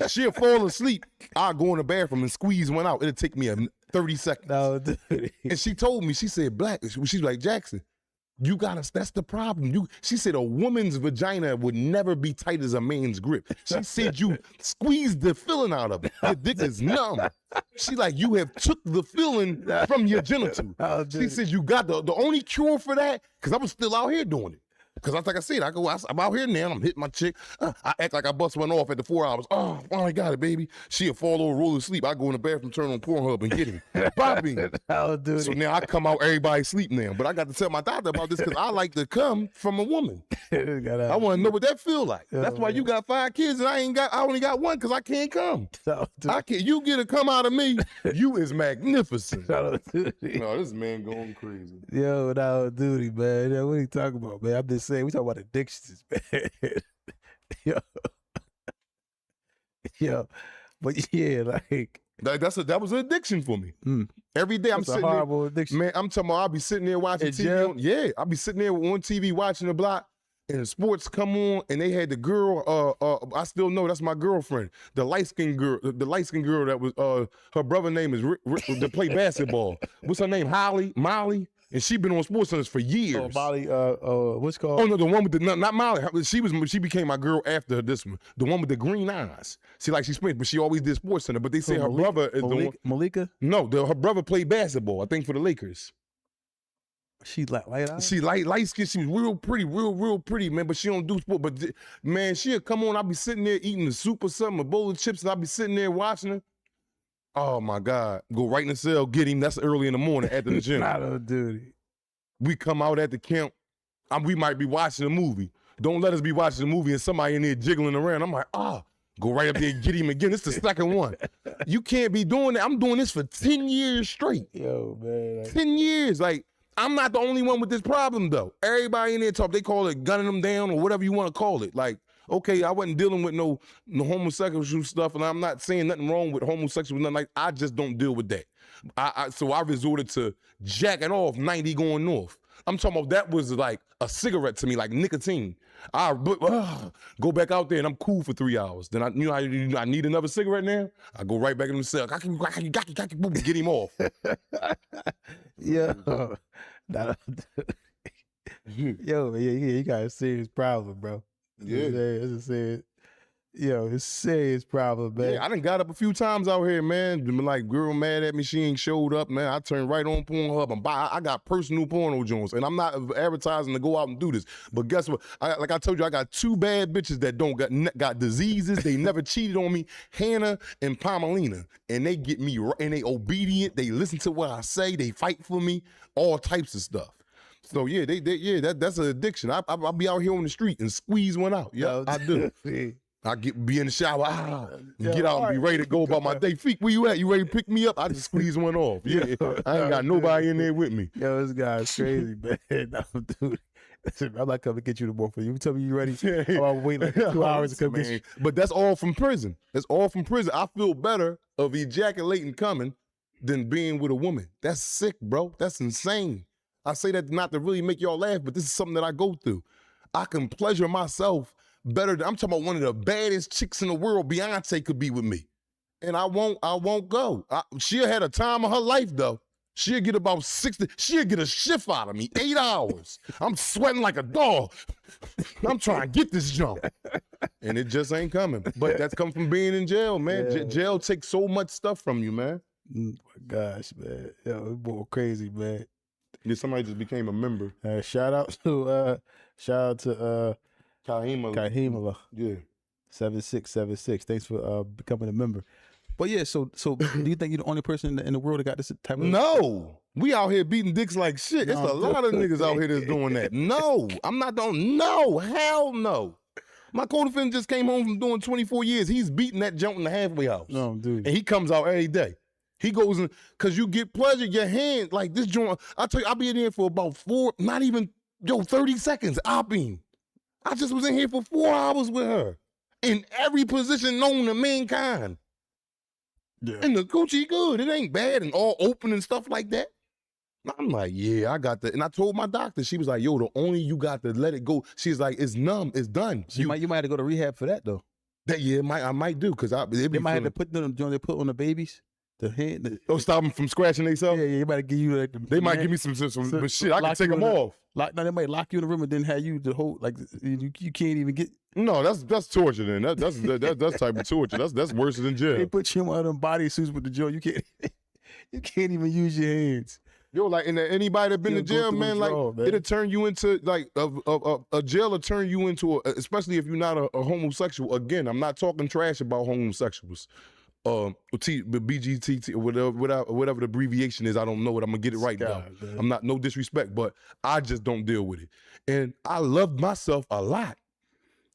She'll fall asleep. I'll go in the bathroom and squeeze one out. It'll take me 30 seconds. No, dude. And she told me, she said, Black, she's like, Jackson, you gotta, that's the problem. She said a woman's vagina would never be tight as a man's grip. She said you squeeze the feeling out of it. Your dick is numb. She like, you have took the feeling from your genital. She said you got the only cure for that, because I was still out here doing it. Because like I said, I'm out here now, I'm hitting my chick. I act like I bust one off at the 4 hours. Oh, I got it, baby. She'll fall over, roll asleep. I go in the bathroom, turn on Pornhub and get him. Bobby. So now I come out, everybody sleep now. But I got to tell my doctor about this because I like to come from a woman. I want to know what that feel like. That's why you got 5 kids and I only got 1 because I can't come. I can't. You get a come out of me, you is magnificent. No, this man going crazy. Yo, no duty, man. What are you talking about, man? I'm just saying, we talking about addictions, man. Yo, but yeah, like that was an addiction for me. Every day I'm sitting horrible there, addiction. man. I'm talking about I'll be sitting there watching TV. I'll be sitting there on TV watching the block, and the sports come on, and they had the girl. I still know that's my girlfriend, the light skinned girl that was her brother name is Rick, that play basketball. What's her name? Molly. And she been on SportsCenter for years. Oh, Molly, what's it called? Oh no, the one with the not Molly. She became my girl after this one. The one with the green eyes. See, like she spent, but she always did SportsCenter. But they say her brother is the one. Malika? No, her brother played basketball. I think for the Lakers. She light eyes? She light skin. She was real pretty, man. But she don't do sport. But man, she'll come on. I'll be sitting there eating the soup or something, a bowl of chips, and I'll be sitting there watching her. Oh my God. Go right in the cell, get him. That's early in the morning after the gym. Not on duty. We come out at the camp. We might be watching a movie. Don't let us be watching a movie and somebody in there jiggling around. I'm like, go right up there and get him again. It's the second one. You can't be doing that. I'm doing this for 10 years straight. Yo, man. 10 years. Like, I'm not the only one with this problem, though. Everybody in there they call it gunning them down or whatever you want to call it. Like, okay, I wasn't dealing with no homosexual stuff, and I'm not saying nothing wrong with homosexual, nothing like I just don't deal with that. So I resorted to jacking off 90 going north. I'm talking about that was like a cigarette to me, like nicotine. Go back out there and I'm cool for 3 hours. Then I need another cigarette now. I go right back in the cell. Get him off. Yeah. Yo, you got a serious problem, bro. Yeah. It's a serious problem, man. Yeah, I done got up a few times out here, man. Been like, girl mad at me, she ain't showed up, man. I turned right on Pornhub and I got personal porno joints, and I'm not advertising to go out and do this. But guess what? Like I told you, I got 2 bad bitches that don't got diseases. They never cheated on me, Hannah and Palmalina. And they get me, and they obedient. They listen to what I say. They fight for me, all types of stuff. So yeah, that's an addiction. I'll be out here on the street and squeeze one out. Yeah, I do. I be in the shower, get out and be ready to go about my day. Feek, where you at? You ready to pick me up? I just squeeze one off. Yeah, I ain't got nobody in there with me. Yo, this guy's crazy, man. No, dude. I'm not coming to get you the more for you. You tell me you ready. I'll wait like 2 hours to come get you. But that's all from prison. That's all from prison. I feel better of ejaculating coming than being with a woman. That's sick, bro. That's insane. I say that not to really make y'all laugh, but this is something that I go through. I can pleasure myself better than, I'm talking about one of the baddest chicks in the world, Beyonce, could be with me. And I won't go. She'll had a time of her life, though. She'll get about 60, she'll get a shift out of me, 8 hours. I'm sweating like a dog. I'm trying to get this jump. And it just ain't coming. But that's come from being in jail, man. Yeah. Jail takes so much stuff from you, man. My gosh, man. Yo, it's more crazy, man. Yeah, somebody just became a member. Shout out to Kahima. Kahimala. Yeah. 7676. Thanks for becoming a member. But yeah, so do you think you're the only person in the world that got this type of? No, we out here beating dicks like shit. It's a lot of niggas out here that's doing that. No, I'm not doing. No, hell no. My co-defendant just came home from doing 24 years. He's beating that jump in the halfway house. No, dude. And he comes out every day. He goes in, because you get pleasure, your hand, like this joint, I tell you, I'll be in here for about 30 seconds. I just was in here for 4 hours with her. In every position known to mankind. Yeah. And the coochie good. It ain't bad and all open and stuff like that. I'm like, yeah, I got that. And I told my doctor, she was like, yo, the only you got to let it go. She's like, it's numb, it's done. So you might have to go to rehab for that though. Yeah, I might do, because they might have to put them they put on the babies. The hand. Stop them from scratching themselves? Yeah, you might give you like they might give me some but shit, I can take them off. No, they might lock you in the room and then have you the whole, like, you can't even get. No, that's torture then. That's type of torture. That's worse than jail. They put you in one of them bodysuits with the jail. You can't even use your hands. Yo, like, and anybody that been to jail, man, like, it'll turn you into, like, a jail will turn you into, especially if you're not a homosexual. Again, I'm not talking trash about homosexuals. BGTT, whatever the abbreviation is, I don't know it. I'm gonna get it right now. I'm not, no disrespect, but I just don't deal with it. And I loved myself a lot.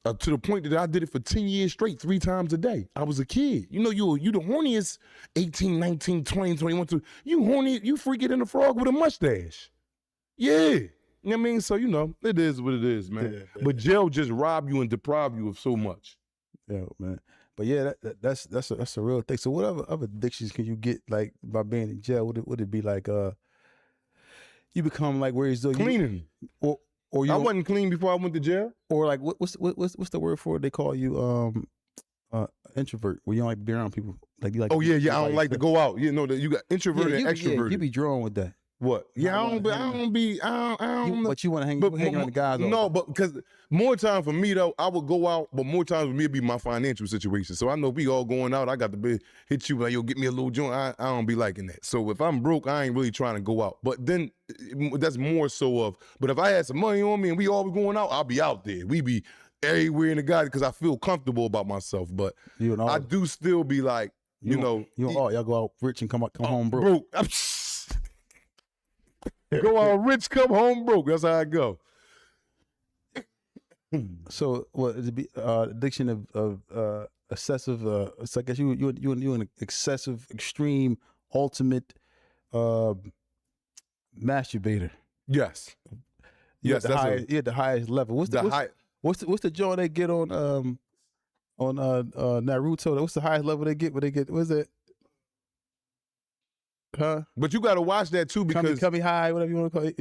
To the point that I did it for 10 years straight, 3 times a day. I was a kid. You know, you the horniest 18, 19, 20, 21, you horny, you freaking in the frog with a mustache. Yeah. You know what I mean? So, you know, it is what it is, man. Yeah. But jail just rob you and deprive you of so much. Yeah, man. But yeah, that's a real thing. So what other addictions can you get, like, by being in jail? Would it be like you become like, where is the cleaning? Or you I wasn't clean before I went to jail. Or like what's the word for it? They call you introvert, where you don't like to be around people. Like you like. Oh yeah, I don't like to go out. You know that you got introverted and extroverted. Yeah, you be drawn with that. What? Yeah, I don't. But you want to hang around the guys. No, but because more time for me though, I would go out, but more times for me it'd be my financial situation. So I know we all going out. I got to hit you like, yo, get me a little joint. I don't be liking that. So if I'm broke, I ain't really trying to go out. But then that's more so of. But if I had some money on me and we all be going out, I'll be out there. We be everywhere in the guy because I feel comfortable about myself. But I do still be like, y'all go out rich and come home broke. Go out rich, come home broke. That's how I go. So, what is it? Addiction of excessive. So I guess you an excessive, extreme, ultimate masturbator. Yes. You're at the highest level. What's the joint they get on Naruto? What's the highest level they get? What's it? Huh? But you got to watch that too, because Kami high, whatever you want to call it.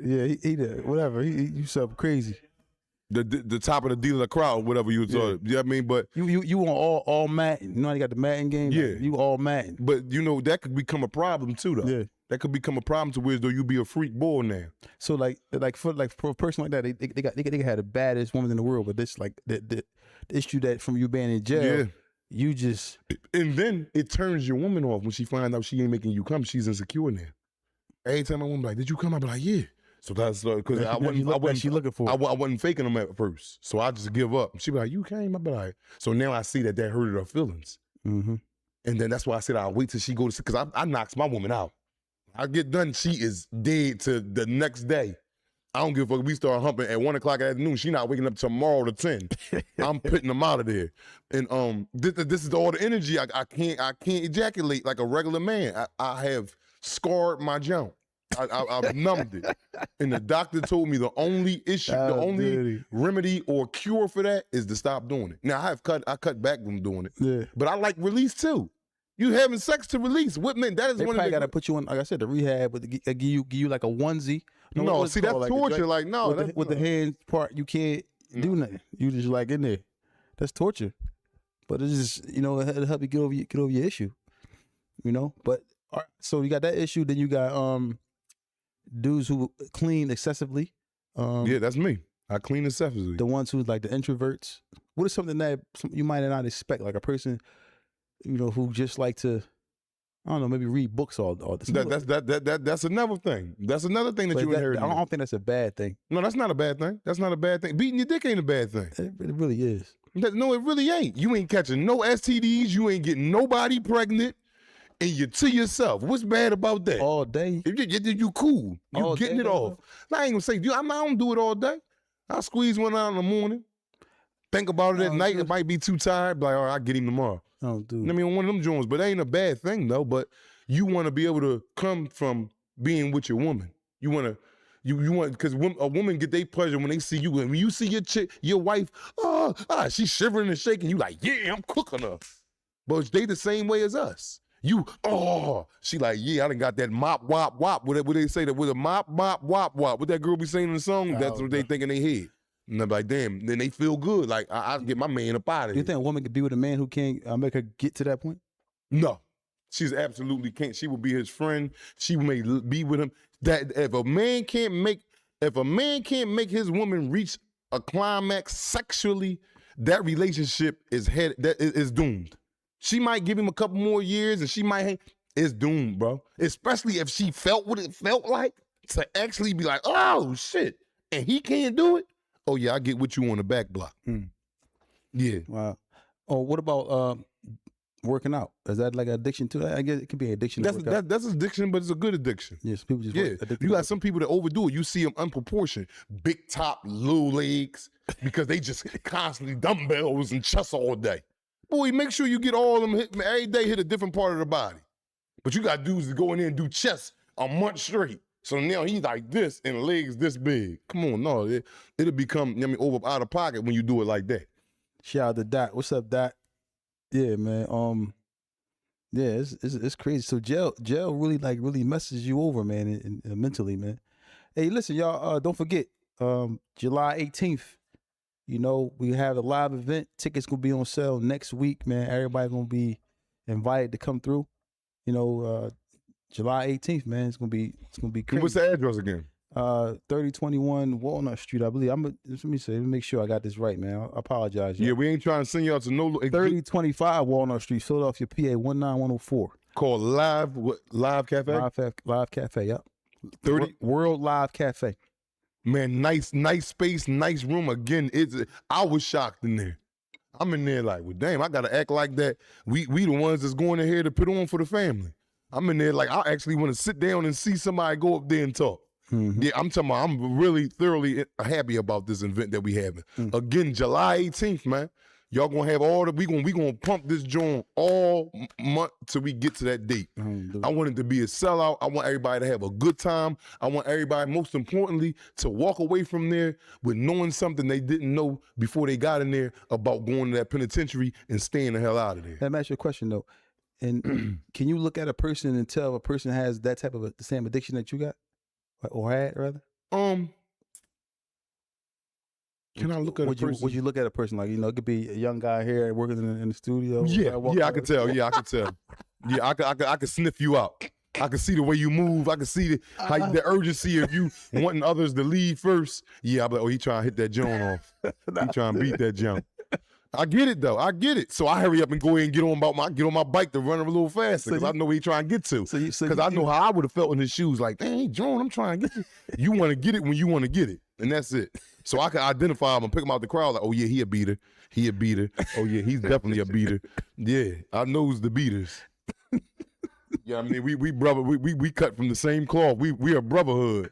He whatever. He something crazy. The top of the dealer crowd, whatever you was. You know what I mean? But you want all Madden. You know how you got the Madden game. Yeah, you all Madden. But you know that could become a problem too, though. Yeah, that could become a problem to where though you be a freak boy now. So like for a person like that, they had the baddest woman in the world, but this like the issue that from you being in jail. Yeah. You just, and then it turns your woman off when she finds out she ain't making you come. She's insecure now. Every time my woman like, "Did you come?" I be like, "Yeah." So that's because I wasn't faking them at first. So I just give up. She be like, "You came?" I be like, so now I see that hurted her feelings. Mm-hmm. And then that's why I said I'll wait till she go to, because I knocks my woman out. I get done, she is dead to the next day. I don't give a fuck. We start humping at 1 o'clock in the afternoon. She not waking up tomorrow to 10. I'm putting them out of there. And this is all the energy. I can't ejaculate like a regular man. I have scarred my junk. I've numbed it. And the doctor told me the only issue, the only remedy or cure for that is to stop doing it. Now I cut back from doing it. But I like release too. You having sex to release. What man? That is they one of the. Got to put you in, like I said, the rehab, but give you like a onesie. No, see that's torture. Like no, with the hand part, you can't do nothing. You just like in there. That's torture. But it's just it'll help you get over your issue. But so you got that issue. Then you got dudes who clean excessively. Yeah, that's me. I clean excessively. The ones who like the introverts. What is something that you might not expect, like a person, who just like to, I don't know, maybe read books all this. That's another thing. That's another thing that you inherited. I don't think that's a bad thing. No, that's not a bad thing. That's not a bad thing. Beating your dick ain't a bad thing. It really is. No, it really ain't. You ain't catching no STDs. You ain't getting nobody pregnant. And you're to yourself. What's bad about that? All day. You cool. You All getting day, it off. Now, I ain't gonna say, I don't do it all day. I squeeze one out in the morning. Think about it at night. It might be too tired. Like, all right, I'll get him tomorrow. Oh, dude. I mean, one of them joints, but it ain't a bad thing though. But you want to be able to come from being with your woman. You want because a woman get their pleasure when they see you. When you see your wife, she's shivering and shaking. You like, yeah, I'm cooking her. But they the same way as us. She like, yeah, I done got that mop, wop, wop. What they say that with a mop, wop, wop. What that girl be saying in the song, that's what they think in their head. And I'm like, damn, then they feel good. Like, I get my man up out of here. You think a woman could be with a man who can't make her get to that point? No, she's absolutely can't. She will be his friend. She may be with him. That if a man can't make his woman reach a climax sexually, that relationship is doomed. She might give him a couple more years, and she might. It's doomed, bro. Especially if she felt what it felt like to actually be like, oh shit, and he can't do it. Oh yeah, I get what you on the back block. Yeah. Wow. Oh, what about working out? Is that like an addiction to that? I guess it could be an addiction. That's addiction, but it's a good addiction. Yes, people just you got some people that overdo it. You see them unproportioned, big top, little legs, because they just constantly dumbbells and chest all day. Boy, make sure you get all of them hit every day. Hit a different part of the body, but you got dudes that go in there and do chest a month straight. So now he's like this and legs this big. Come on, no, it'll become over out of pocket when you do it like that. Shout out to Dot. What's up, Dot? Yeah, man. Yeah, it's crazy. So jail really messes you over, man, and mentally, man. Hey, listen, y'all. Don't forget, July 18th. You know, we have a live event. Tickets gonna be on sale next week, man. Everybody gonna be invited to come through. You know, July 18th, man. It's gonna be crazy. What's the address again? 3021 Walnut Street, I believe. Let me make sure I got this right, man. I apologize. Yeah, we ain't trying to send y'all to no 3025 Walnut Street, Philadelphia, PA 19104. Called Live Cafe? Live Cafe, yep. 30 World Live Cafe. Man, nice space, nice room. Again, I was shocked in there. I'm in there like, well, damn, I gotta act like that. We the ones that's going in here to put on for the family. I'm in there like I actually want to sit down and see somebody go up there and talk. Mm-hmm. Yeah, I'm talking about, I'm really thoroughly happy about this event that we having. Again, July 18th, man. Y'all gonna have we gonna pump this joint all month till we get to that date. I want it to be a sellout. I want everybody to have a good time. I want everybody, most importantly, to walk away from there with knowing something they didn't know before they got in there about going to that penitentiary and staying the hell out of there. Let me ask you a question though. And can you look at a person and tell if a person has that type of the same addiction that you got? Or had, rather? Can I look at a person? Would you look at a person like, it could be a young guy here working in the studio? Yeah, I can tell. Yeah, I can tell. Yeah, I can sniff you out. I can see the way you move. I can see the urgency of you wanting others to leave first. Yeah, I'm like, he trying to hit that joint off. He trying to beat that jump. I get it though. I get it. So I hurry up and go ahead and get on my bike to run a little faster because I know where he trying to get to. Because I know how I would have felt in his shoes. Like, dang, John, I'm trying to get you. You want to get it when you want to get it, and that's it. So I can identify him and pick him out the crowd. Like, oh yeah, he a beater. He a beater. Oh yeah, he's definitely a beater. Yeah, I knows the beaters. Yeah, I mean we brother. We cut from the same cloth. We a brotherhood.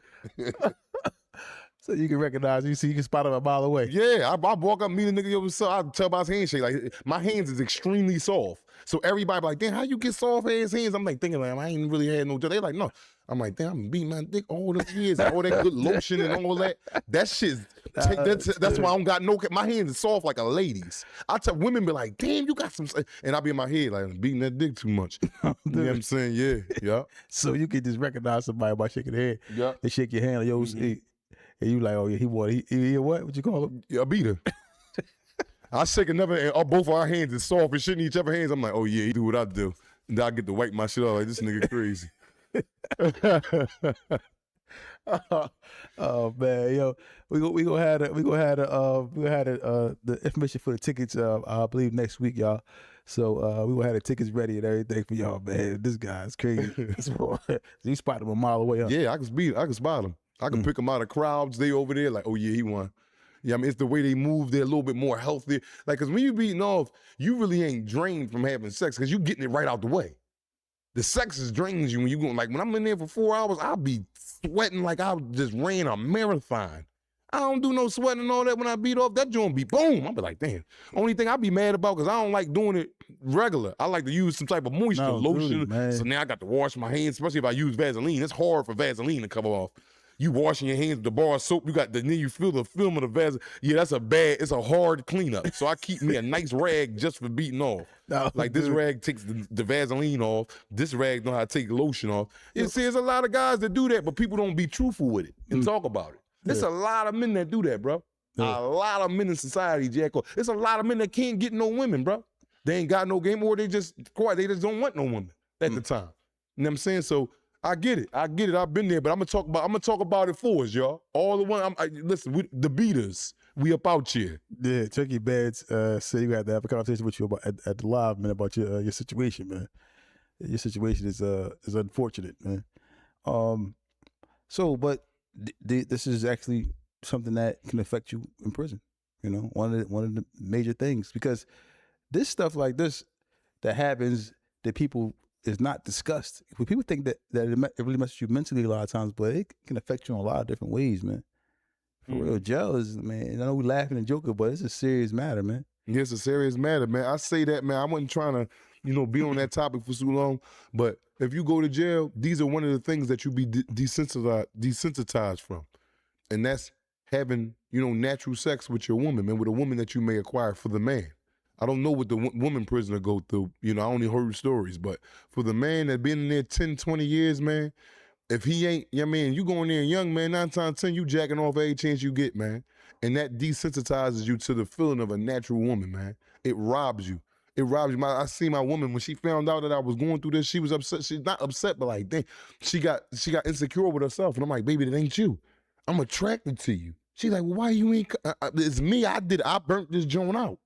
So you can recognize, you can spot him a mile away. Yeah, I walk up, meet a nigga, I tell by his handshake, like, my hands is extremely soft. So everybody be like, damn, how you get soft ass hands? I'm like thinking, like, I ain't really had no, they like, no. I'm like, damn, I'm beating my dick all those years, all that good lotion and all that. That shit's, that's why I don't got my hands is soft like a lady's. I tell women be like, damn, you got some, and I be in my head like, I'm beating that dick too much. You know what I'm saying? Yeah. So you can just recognize somebody by shaking their head. Yeah. They shake your hand, like, yo, and you like, oh yeah, he what? What you call him? Yeah, a beater. I shake another, and both of our hands is soft and shit in each other's hands. I'm like, oh yeah, he do what I do. And then I get to wipe my shit off like, this nigga crazy. Oh man, yo, we gonna have the information for the tickets. I believe next week, y'all. So we gonna have the tickets ready and everything for y'all, man. This guy's crazy. You spot him a mile away, huh? Yeah, I can spot him. I can pick him out of crowds. They over there like, oh yeah, he won. Yeah, I mean, it's the way they move. They're a little bit more healthy. Like, because when you beating off, you really ain't drained from having sex because you getting it right out the way. The sex is drains you when you going, like, when I'm in there for 4 hours, I'll be sweating like I just ran a marathon. I don't do no sweating and all that when I beat off. That joint be boom. I'll be like, damn. Only thing I be mad about, because I don't like doing it regular. I like to use some type of moisture, lotion. Really, so now I got to wash my hands, especially if I use Vaseline. It's hard for Vaseline to come off. You washing your hands with the bar of soap, then you feel the film of the Vaseline. Yeah, it's a hard cleanup. So I keep me a nice rag just for beating off. Like this rag takes the Vaseline off. This rag know how to take lotion off. There's a lot of guys that do that, but people don't be truthful with it and talk about it. There's a lot of men that do that, bro. A lot of men in society, Jacko. There's a lot of men that can't get no women, bro. They ain't got no game, or they just don't want no woman at the time. You know what I'm saying? So I get it. I've been there, but I'm gonna talk about it for us, y'all. All the one. Listen, the beaters. We up out here. Yeah, Chucky Bads said you had to have a conversation with you about at the live, man, about your situation, man. Your situation is unfortunate, man. So, but this is actually something that can affect you in prison. You know, one of the major things, because this stuff like this that happens that people is not discussed. People think that it really messes you mentally a lot of times, but it can affect you in a lot of different ways, man. For real, jail is, man, I know we laughing and joking, but it's a serious matter, man. Yeah, it's a serious matter, man. I say that, man. I wasn't trying to, be on that topic for so long, but if you go to jail, these are one of the things that you be desensitized from, and that's having, natural sex with your woman, man, with a woman that you may acquire for the man. I don't know what the woman prisoner go through. I only heard stories, but for the man that been in there 10, 20 years, man, if he ain't, you going there young, man, 9 times 10, you jacking off every chance you get, man. And that desensitizes you to the feeling of a natural woman, man. It robs you. I see my woman, when she found out that I was going through this, she was upset. She's not upset, but like, dang, she got insecure with herself. And I'm like, baby, that ain't you. I'm attracted to you. She's like, well, why you ain't, it's me. I burnt this joint out.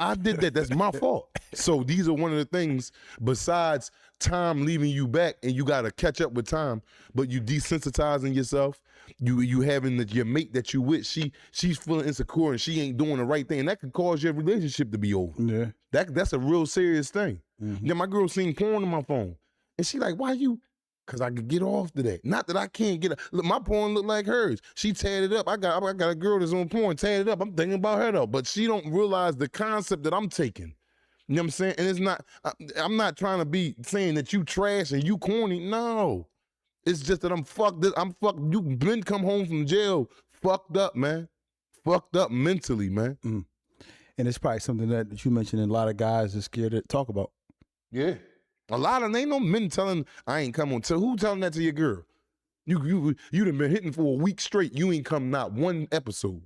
I did that. That's my fault. So these are one of the things, besides time leaving you back and you got to catch up with time, but you desensitizing yourself, you having your mate that you with, she's feeling insecure and she ain't doing the right thing. And that could cause your relationship to be over. Yeah. That's a real serious thing. Mm-hmm. Then my girl seen porn on my phone and she like, why you? Cause I could get off to that. Not that I can't get. Look, my porn look like hers. She tatted it up. I got a girl that's on porn tatted up. I'm thinking about her though, but she don't realize the concept that I'm taking. You know what I'm saying? And it's not. I'm not trying to be saying that you trash and you corny. No, it's just that I'm fucked. I'm fucked. You been come home from jail fucked up, man. Fucked up mentally, man. Mm. And it's probably something that you mentioned, and a lot of guys are scared to talk about. Yeah. A lot of, ain't no men telling, I ain't come on. Who telling that to your girl? You done been hitting for a week straight. You ain't come not one episode.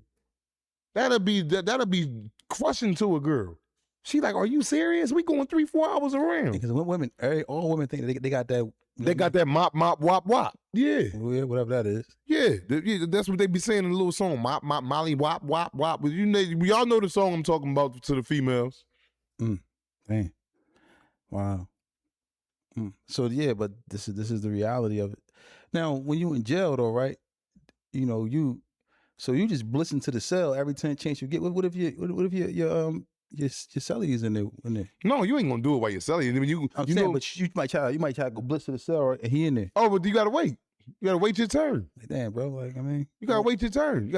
That'll be crushing to a girl. She like, are you serious? We going 3-4 hours around. Because all women think they got that. They got that mop, wop, wop. Yeah. Yeah, whatever that is. Yeah, that's what they be saying in the little song. Mop, molly, wop, wop, wop. But we all know the song I'm talking about to the females. Dang. Wow. So yeah, but this is the reality of it. Now, when you in jail though, right? You just listen to the cell every chance you get. What if your cellie is in there? No, you ain't gonna do it while your cellie. I mean, but you might try to go blitz to the cell, right? And he in there. Oh, but you gotta wait. You gotta wait your turn. Like, damn, bro. Like, I mean, you gotta wait your turn.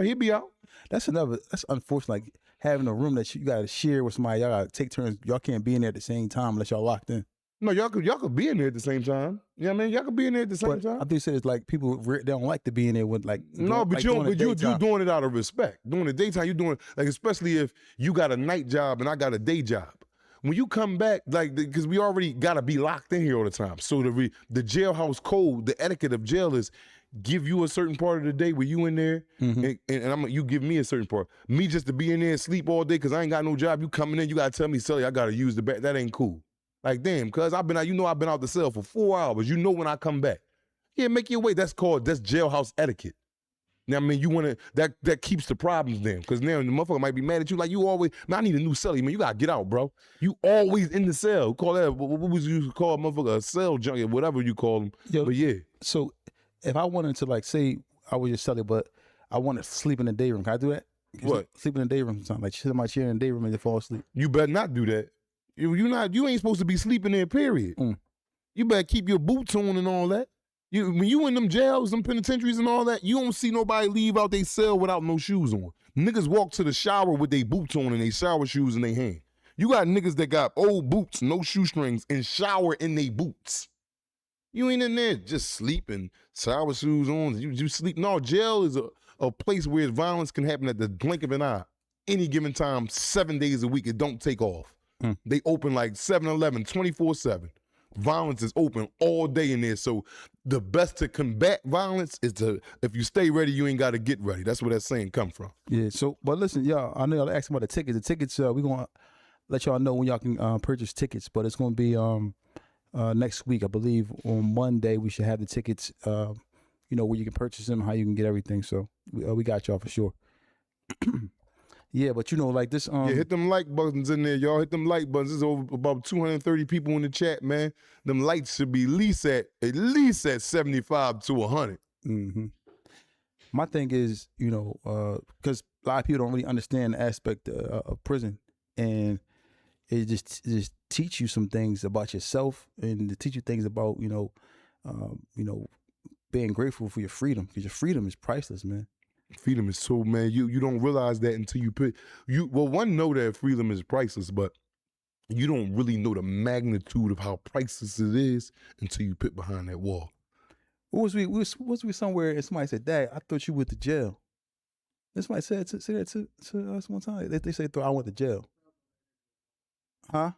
He'll be out. That's unfortunate. Like having a room that you gotta share with somebody. Y'all gotta take turns. Y'all can't be in there at the same time unless y'all locked in. No, y'all could be in there at the same time. You know what I mean? Y'all could be in there at the same time. I think you said it's like people they don't like to be in there with like. No, but you doing it out of respect. During the daytime, you doing like, especially if you got a night job and I got a day job. When you come back, like, because we already gotta be locked in here all the time. So the jailhouse code, the etiquette of jail is give you a certain part of the day where you in there, and you give me a certain part. Me just to be in there and sleep all day because I ain't got no job. You coming in, you gotta tell me, Sully, I gotta use the back. That ain't cool. Like, damn, cuz I've been out the cell for 4 hours. You know when I come back. Yeah, make your way. That's jailhouse etiquette. Now, I mean, you want to, that keeps the problems then. Because now the motherfucker might be mad at you. Like, you always, man, I need a new cellie, man. You got to get out, bro. You always in the cell. Call that, what was you call a motherfucker? A cell junkie, whatever you call them. Yo, but yeah. So if I wanted to, like, say I was your cellie, but I want to sleep in the day room, can I do that? What? Sleep in the day room sometimes. Like sit in my chair in the day room and then fall asleep. You better not do that. You ain't supposed to be sleeping there, period. You better keep your boots on and all that. When you in them jails, them penitentiaries and all that, you don't see nobody leave out their cell without no shoes on. Niggas walk to the shower with their boots on and they shower shoes in their hand. You got niggas that got old boots, no shoestrings, and shower in their boots. You ain't in there just sleeping, shower shoes on, you sleep. No, jail is a place where violence can happen at the blink of an eye. Any given time, 7 days a week, it don't take off. They open like 7-Eleven, 24/7. Violence is open all day in there. So the best to combat violence is if you stay ready, you ain't got to get ready. That's where that saying come from. Yeah. So, but listen, y'all, I know y'all asking about the tickets. The tickets, we're going to let y'all know when y'all can purchase tickets, but it's going to be next week, I believe. On Monday, we should have the tickets, where you can purchase them, how you can get everything. So we got y'all for sure. Yeah, but like this. Yeah, hit them like buttons in there, y'all. Hit them like buttons. There's over about 230 people in the chat, man. Them likes should be at least at 75 to 100. Mm-hmm. My thing is, because a lot of people don't really understand the aspect of prison, and it just teach you some things about yourself, and to teach you things about being grateful for your freedom, because your freedom is priceless, man. Freedom is so, man, you don't realize that until one know that freedom is priceless, but you don't really know the magnitude of how priceless it is until you put behind that wall. Was we somewhere and somebody said, "Dad, I thought you went to jail." And somebody said that to us one time. They say I went to jail. Huh?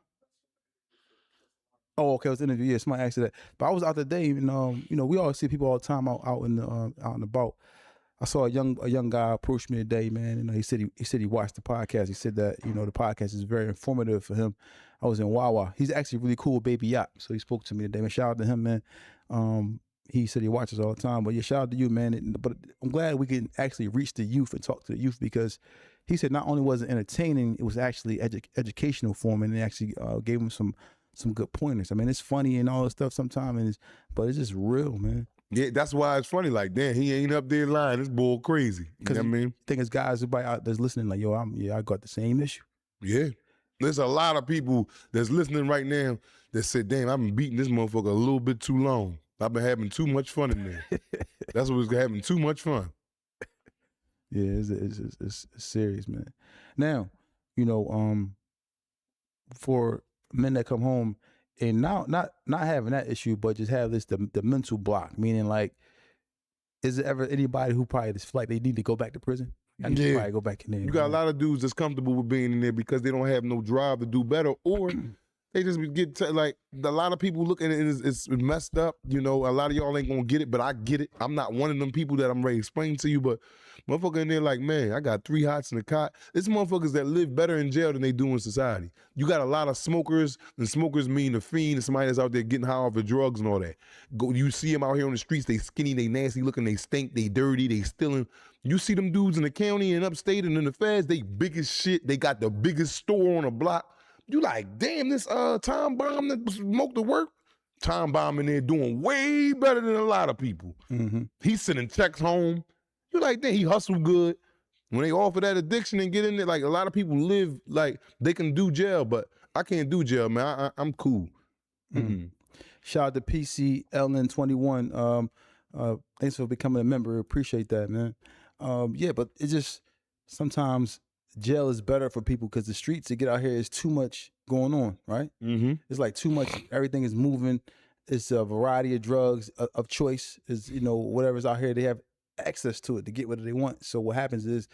Oh, okay. It was an interview. Yeah, somebody asked that. But I was out today, and we always see people all the time out and about. I saw a young guy approach me today, man. He said he watched the podcast. He said that the podcast is very informative for him. I was in Wawa. He's actually really cool, Baby Yacht. So he spoke to me today. Man, shout out to him, man. He said he watches all the time. But yeah, shout out to you, man. But I'm glad we can actually reach the youth and talk to the youth, because he said not only was it entertaining, it was actually educational for him, and it actually gave him some good pointers. I mean, it's funny and all this stuff sometimes, but it's just real, man. Yeah, that's why it's funny. Like, damn, he ain't up there lying. This bull crazy. You know what I mean? I think it's guys everybody out there's listening like, yo, I got the same issue. Yeah. There's a lot of people that's listening right now that said, damn, I've been beating this motherfucker a little bit too long. I've been having too much fun in there. That's what was having too much fun. Yeah, it's serious, man. Now, for men that come home and now not having that issue, but just have the mental block, meaning like, is there ever anybody who probably just feel like they need to go back to prison? Yeah. Probably go back in there. You got a lot of dudes that's comfortable with being in there because they don't have no drive to do better, or they just get like a lot of people looking at it it's messed up. A lot of y'all ain't gonna get it, but I get it. I'm not one of them people that I'm ready to explain to you, but motherfucker in there like, man, I got 3 hots in the cot. It's motherfuckers that live better in jail than they do in society. You got a lot of smokers, and smokers mean a fiend and somebody that's out there getting high off of drugs and all that. You see them out here on the streets, they skinny, they nasty looking, they stink, they dirty, they stealing. You see them dudes in the county and upstate and in the feds, they big as shit. They got the biggest store on the block. You like, damn, this Tom Bomb that smoked the work? Tom Bomb in there doing way better than a lot of people. Mm-hmm. He's sending checks home. You like, damn, he hustle good. When they offer that addiction and get in there, like a lot of people live like they can do jail, but I can't do jail, man. I'm cool. Mm-hmm. Shout out to PCLN21. Thanks for becoming a member. Appreciate that, man. Yeah, but it just sometimes jail is better for people because the streets to get out here is too much going on, right? Mm-hmm. It's like too much. Everything is moving. It's a variety of drugs of choice. Is whatever's out here, they have access to it to get what they want. So what happens is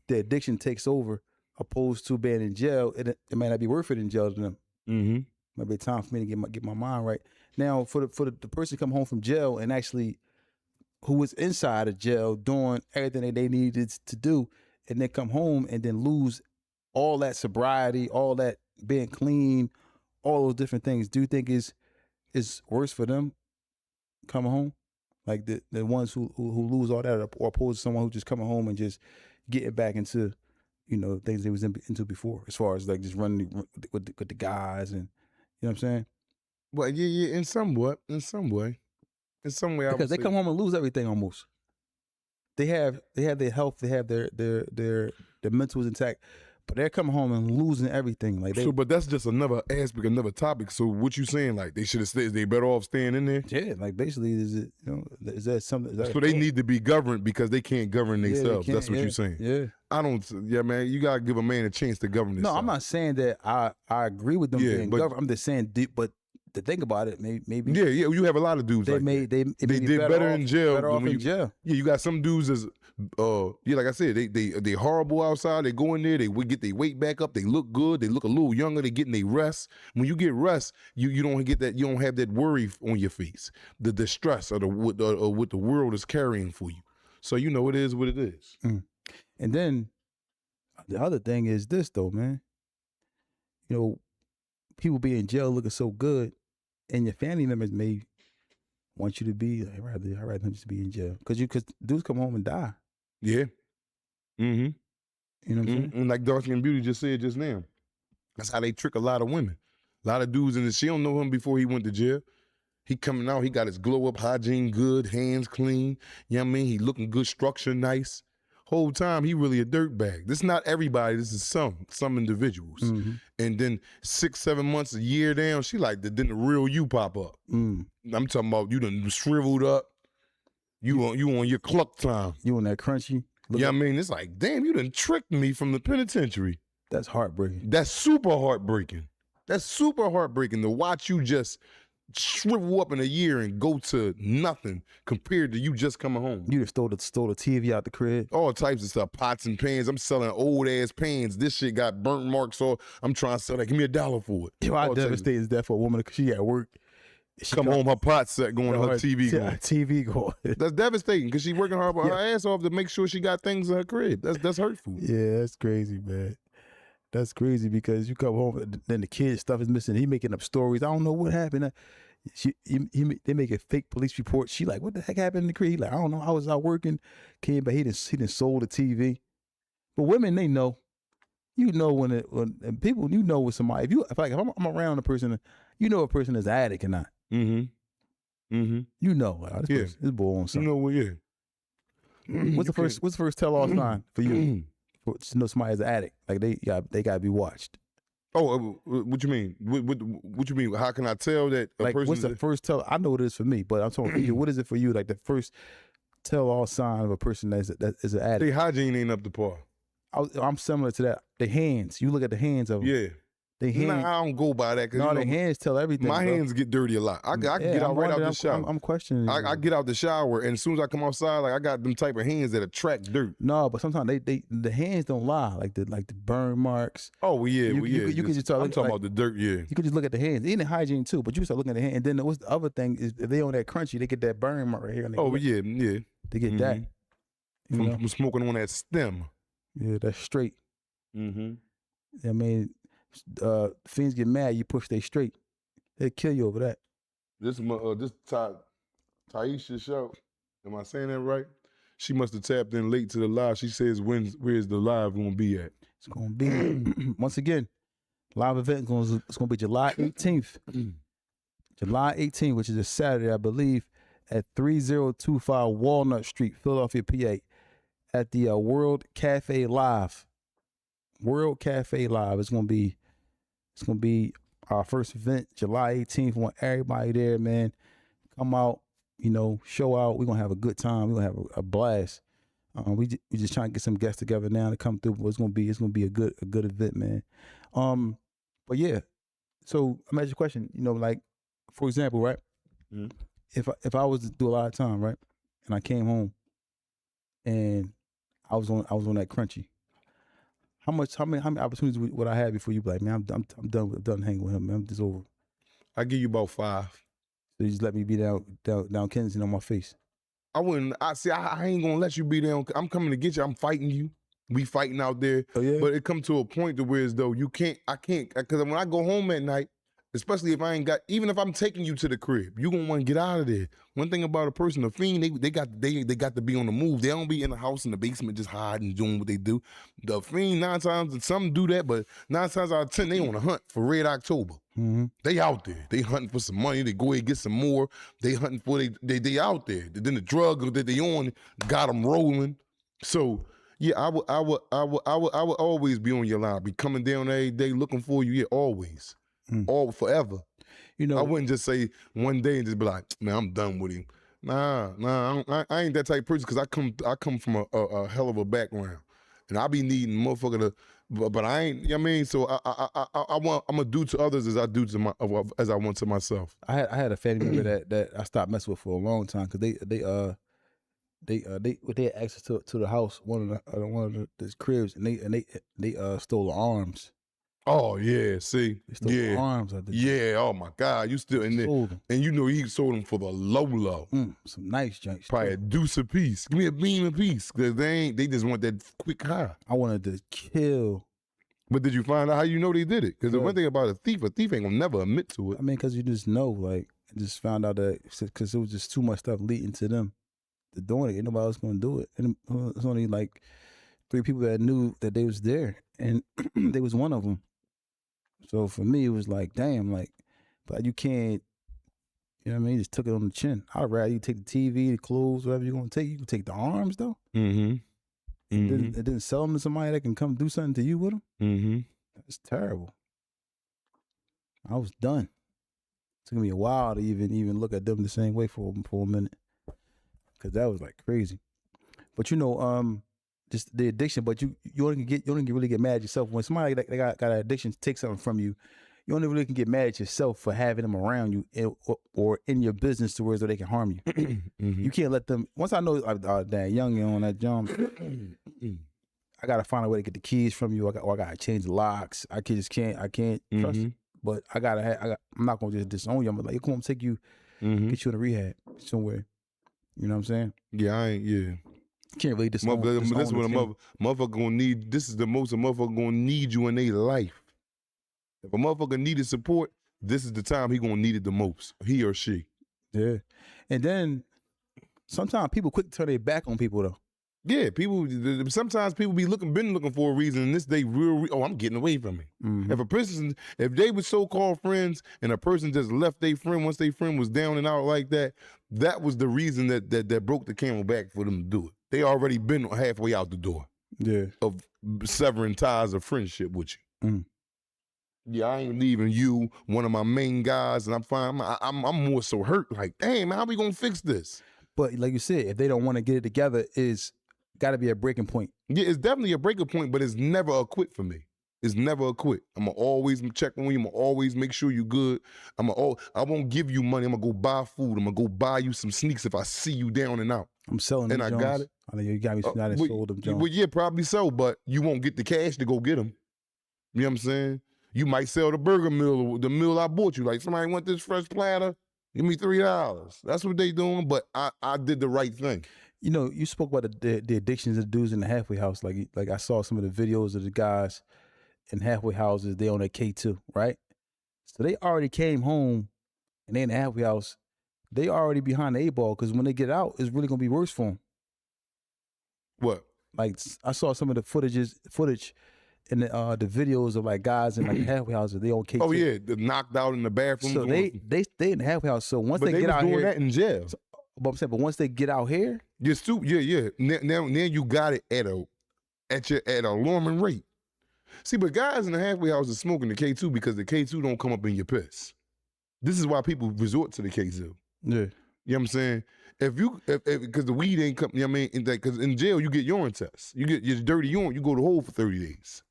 the addiction takes over, opposed to being in jail. It might not be worth it in jail to them. Mm-hmm. Might be time for me to get my mind right. Now, for the person come home from jail and actually who was inside of jail doing everything that they needed to do, and then come home and then lose all that sobriety, all that being clean, all those different things. Do you think is worse for them coming home? Like the ones who lose all that, or opposed to someone who just coming home and just getting back into, things they was into before, as far as like just running with the guys, and you know what I'm saying? Well, yeah, in some way, because they come home and lose everything almost. They have their health, they have their their mental is intact, but they're coming home and losing everything. Like they, But that's just another aspect, another topic. So what you saying? Like they should have stayed. They better off staying in there. yeah, like basically, is that something? Is that So they need to be governed because they can't govern themselves. That's what you're saying. Yeah. I don't. Yeah, man. You gotta give a man a chance to govern himself. No, I'm not saying that I agree with them Yeah, being but- governed. I'm just saying, but to think about it, maybe Yeah. You have a lot of dudes. they like made that. they They did better in jail. Better than off when in you- jail. Yeah, you got some dudes as like I said, they horrible outside. They go in there, they would get their weight back up. They look good. They look a little younger. They getting their rest. When you get rest, you don't get that. You don't have that worry on your face, the distress or what the world is carrying for you. So you know it is what it is. And then the other thing is this though, man. You know, people be in jail looking so good, and your family members may want you to be. I'd rather him just be in jail because dudes come home and die. Yeah. Mm-hmm. You know what I'm saying? And like Darcy and Beauty just said just now, that's how they trick a lot of women. A lot of dudes in the she don't know him before he went to jail. He coming out, he got his glow up, hygiene good, hands clean. You know what I mean? He looking good, structure nice. Whole time he really a dirtbag. This is not everybody. This is some individuals. Mhm. And then 6, 7 months, a year down, she like then the real you pop up. Mm. I'm talking about you done shriveled up. You on your cluck time. You on that crunchy? You know what I mean? It's like, damn, you done tricked me from the penitentiary. That's heartbreaking. That's super heartbreaking. That's super heartbreaking to watch you just shrivel up in a year and go to nothing compared to you just coming home. You just stole the TV out the crib. All types of stuff, pots and pans. I'm selling old ass pans. This shit got burnt marks. So I'm trying to sell that. Give me $1 for it. Yo, how All types of- devastating is that for a woman because she at work? She Come home, her pot set going, her TV Her going. TV going. That's devastating because she working her ass off to make sure she got things in her crib. That's hurtful. Yeah, that's crazy, man. That's crazy because you come home and then the kid stuff is missing. He making up stories. I don't know what happened. They make a fake police report. She like, what the heck happened in the crib? He like, I don't know. I was out working. Came back. He didn't sold the TV. But women, they know. You know when and people, you know with somebody. If I'm around a person, you know a person is an addict or not. Mm-hmm. Mm-hmm. You know, like, this Yeah. person, this boy on You something. know what? Yeah. What's the first tell all sign for you? To know somebody is an addict, like they gotta be watched. Oh, what you mean? What you mean? How can I tell that a Like, person? what's the first tell? I know what it is for me, but I'm talking for you. What is it for you? Like the first tell all sign of a person that is an addict. Their hygiene ain't up to par. I'm similar to that. The hands. You look at the hands of them. Yeah. The hands. Nah, I don't go by that. No, the hands tell everything. My bro. hands get dirty a lot. I can Yeah, get out I'm right out wondering- the shower. I'm questioning. I get out the shower, and as soon as I come outside, like I got them type of hands that attract dirt. No, but sometimes the hands don't lie. Like the burn marks. Oh, well, yeah, You could just tell. I'm talking like, about the dirt, yeah. You could just look at the hands. Even hygiene too, but you start looking at the hand. And then what's the other thing is if they on that crunchy, they get that burn mark right here. And they Oh, yeah, yeah. They get that. You know? From smoking on that stem. Yeah, that's straight. Mm-hmm. I mean, fiends get mad. You push they straight. They'll kill you over that. This Taisha show. Am I saying that right? She must have tapped in late to the live. She says, where's the live going to be at? It's gonna be once again live event. It's gonna be July 18th. July 18th, which is a Saturday, I believe, at 3025 Walnut Street, Philadelphia, PA, at the World Cafe Live. World Cafe Live. It's gonna be our first event, July 18th. I want everybody there, man. Come out, show out. We're gonna have a good time. We're gonna have a blast. We just trying to get some guests together now to come through. But it's gonna be a good event, man. But yeah. So I'm asking you a question. Like for example, right? Mhm. If I was to do a lot of time, right, and I came home, and I was on that crunchy. How many opportunities would I have before you be like, man, I'm done hanging with him, man. I'm just over. I give you about 5. So you just let me be down Kensington on my face. I wouldn't. I ain't gonna let you be down. I'm coming to get you. I'm fighting you. We fighting out there. Oh yeah. But it come to a point to where as though I can't, because when I go home at night, especially if I ain't got, even if I'm taking you to the crib, you gonna want to get out of there. One thing about a person, a fiend, they got to be on the move. They don't be in the house in the basement just hiding, doing what they do. The fiend 9 times, some do that, but 9 times out of 10 they on a hunt for Red October. Mm-hmm. They out there. They hunting for some money. They go ahead and get some more. They hunting for they out there. Then the drug that they on got them rolling. So Yeah, I would always be on your line. Be coming down every day looking for you. Yeah, always. All forever. You know, I wouldn't just say one day and just be like, man, I'm done with him. Nah, I ain't that type of person because I come from a hell of a background, and I be needing motherfucker to, but I ain't. You know what I mean, so I'm gonna do to others as I do to as I want to myself. I had a family member that I stopped messing with for a long time because they had access to the house, one of the cribs, and they stole the arms. Oh yeah, see, They stole the arms. Yeah, oh my God, you still in there, Sold them. and you know he sold them for the low. Some nice joints. Probably a deuce a piece. Give me a beam a piece, because they just want that quick high. I wanted to kill. But did you find out how you know they did it? Because the one thing about a thief ain't gonna never admit to it. I mean, because you just know, like, I just found out that because it was just too much stuff leading to them to doing it. Ain't nobody else gonna do it. And it was only like 3 people that knew that they was there, and they was one of them. So for me, it was like, damn, like, but you can't, you know what I mean? Just took it on the chin. I'd rather you take the TV, the clothes, whatever you're gonna take. You can take the arms though. Mm-hmm. It didn't sell them to somebody that can come do something to you with them. Mm-hmm. That's terrible. I was done. Took me a while to even look at them the same way for a minute, because that was like crazy. But you know, just the addiction. But you only can really get mad at yourself when somebody that got an addiction takes something from you. You only really can get mad at yourself for having them around you or in your business to where they can harm you. Mm-hmm. You can't let them. Once I know that young on that jump, I gotta find a way to get the keys from you. I gotta change the locks. I can't trust you. But I'm not gonna just disown you. I'm like, come on, take you, get you in a rehab somewhere. You know what I'm saying? Yeah, I ain't. Yeah. Can't really disown. That's what a motherfucker gonna need. This is the most a motherfucker gonna need you in their life. If a motherfucker needed support, this is the time he gonna need it the most. He or she. Yeah. And then sometimes people quick to turn their back on people though. Yeah, sometimes people been looking for a reason, and this they I'm getting away from me. Mm-hmm. If they were so-called friends and a person just left their friend once their friend was down and out like that, that was the reason that broke the camel back for them to do it. They already been halfway out the door. Yeah. Of severing ties of friendship with you. Mm. Yeah, I ain't leaving you, one of my main guys, and I'm fine. I'm more so hurt. Like, damn, how we gonna fix this? But like you said, if they don't want to get it together, it's got to be a breaking point. Yeah, it's definitely a breaking point, but it's never a quit for me. It's never a quit. I'm gonna always check on you. I'm gonna always make sure you're good. I won't give you money. I'm gonna go buy food. I'm gonna go buy you some sneaks if I see you down and out. I'm selling them, and Jones. I got it. I know you got me. I done sold them, Jones. Well, yeah, probably so, but you won't get the cash to go get them. You know what I'm saying? You might sell the burger meal, the meal I bought you. Like, somebody want this fresh platter? Give me $3. That's what they doing, but I did the right thing. You know, you spoke about the addictions of the dudes in the halfway house. Like I saw some of the videos of the guys in halfway houses. They on their K2, right? So they already came home and they in the halfway house. They already behind the 8 ball, because when they get out, it's really gonna be worse for them. What? Like, I saw some of the footage in the videos of like guys in like halfway houses. They on K2. Oh yeah, they're knocked out in the bathroom. So they stay in the halfway house. So once they get out here, that in jail. So, but I'm saying, but once they get out here, yeah. Now you got it at an alarming rate. See, but guys in the halfway house are smoking the K2 because the K2 don't come up in your piss. This is why people resort to the K2. Yeah. You know what I'm saying? Because the weed ain't come, you know what I mean? Because in jail, you get urine tests. You get your dirty urine, you go to hole for 30 days.